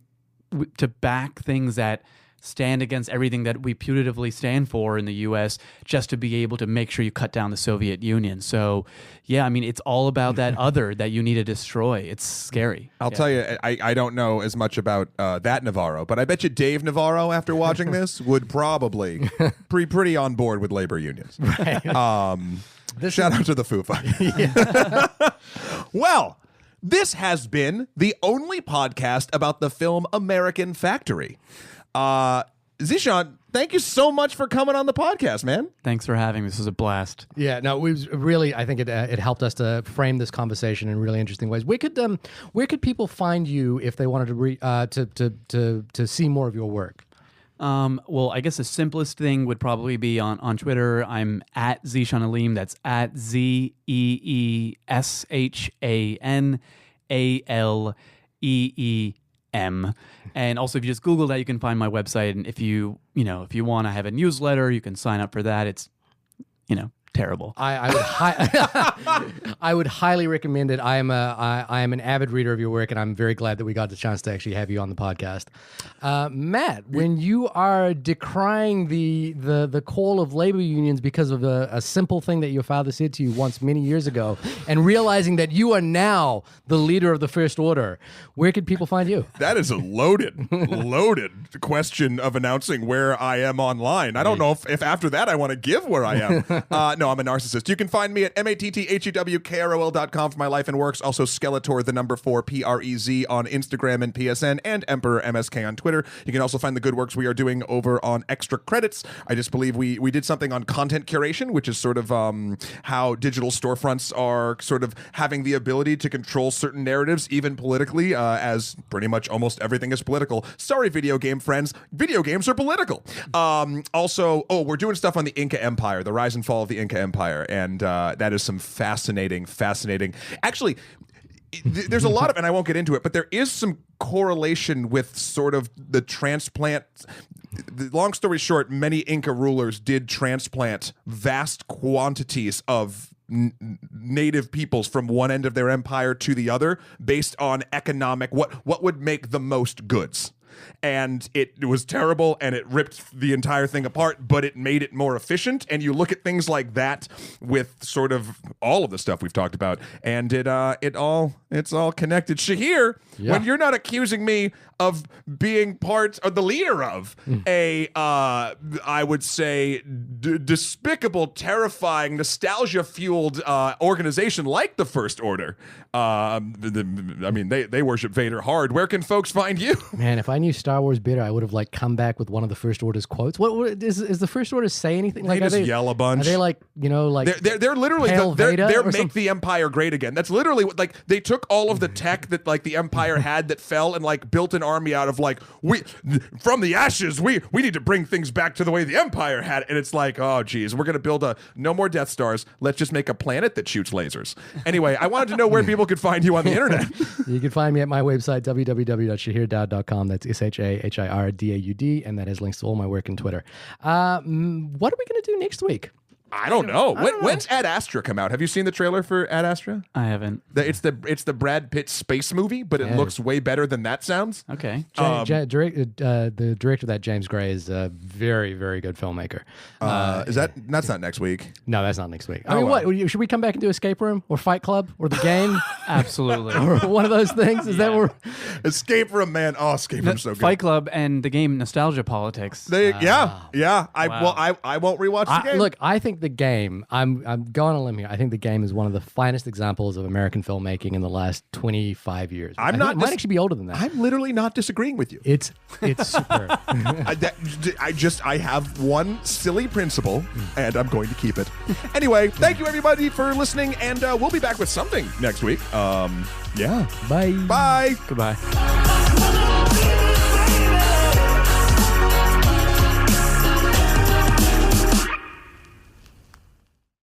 to back things that stand against everything that we putatively stand for in the U.S. just to be able to make sure you cut down the Soviet Union. So, yeah, I mean, it's all about that other that you need to destroy. It's scary. I'll tell you, I don't know as much about that Navarro, but I bet you Dave Navarro, after watching this, would probably be pretty on board with labor unions. Right. Shout out to the Foo Fighters. Well, this has been the only podcast about the film American Factory. Zeeshan, thank you so much for coming on the podcast, man. Thanks for having me. This was a blast. Yeah, no, it was really. I think it helped us to frame this conversation in really interesting ways. Where could people find you if they wanted to see more of your work? Well, I guess the simplest thing would probably be on Twitter. I'm at Zeeshan Aleem. That's at ZeeshanAleem. And also, if you just Google that, you can find my website. And if you want to have a newsletter, you can sign up for that. It's, terrible. I would highly recommend it. I am an avid reader of your work, and I'm very glad that we got the chance to actually have you on the podcast. Matt, when you are decrying the call of labor unions because of a simple thing that your father said to you once many years ago, and realizing that you are now the leader of the First Order, where could people find you? That is a loaded question of announcing where I am online. I don't know if after that I want to give where I am. No, I'm a narcissist. You can find me at matthewkrol.com for my life and works. Also Skeletor, the number 4, PREZ on Instagram and PSN, and Emperor MSK on Twitter. You can also find the good works we are doing over on Extra Credits. I just believe we did something on content curation, which is sort of how digital storefronts are sort of having the ability to control certain narratives, even politically, as pretty much almost everything is political. Sorry, video game friends. Video games are political. Also, we're doing stuff on the Inca Empire, the rise and fall of the Inca Empire, and that is some fascinating. Actually, there's a lot of, and I won't get into it, but there is some correlation with sort of the transplant. Long story short, many Inca rulers did transplant vast quantities of native peoples from one end of their empire to the other based on economic, what would make the most goods. And it was terrible, and it ripped the entire thing apart, but it made it more efficient. And you look at things like that with sort of all of the stuff we've talked about, and it's all connected. Shahir, when you're not accusing me of being part of the leader of I would say despicable, terrifying, nostalgia-fueled organization like the First Order. They worship Vader hard. Where can folks find you? Man, if I knew Star Wars better, I would have come back with one of the First Order's quotes. What is the First Order say anything? They just yell a bunch. Are they they're literally they're make the Empire great again. That's literally what they took all of the tech that the Empire had that fell and built an army out of we from the ashes we need to bring things back to the way the Empire had it. And it's oh geez, we're gonna build no more Death Stars. Let's just make a planet that shoots lasers. Anyway, I wanted to know where people could find you on the internet. You can find me at my website www.shahirdaud.com. That's SHAHIRDAUD, and that has links to all my work and Twitter. What are we gonna do next week? I don't know. When's Ad Astra come out? Have you seen the trailer for Ad Astra? I haven't. It's the Brad Pitt space movie, but it looks way better than that sounds. Okay. The director of that, James Gray, is a very, very good filmmaker. That's not next week? No, that's not next week. What? Should we come back and do Escape Room or Fight Club or The Game? Absolutely. Or one of those things? Is that where... Escape Room, man. Oh, Escape Room's so good. Fight Club and The Game, nostalgia politics. Yeah. Wow. I won't rewatch The Game. Look, I think The Game, I'm going on a limb here. I think The Game is one of the finest examples of American filmmaking in the last 25 years. It might actually be older than that. I'm literally not disagreeing with you. It's superb. I have one silly principle, and I'm going to keep it. Anyway, thank you everybody for listening, and we'll be back with something next week. Yeah. Bye. Bye. Goodbye.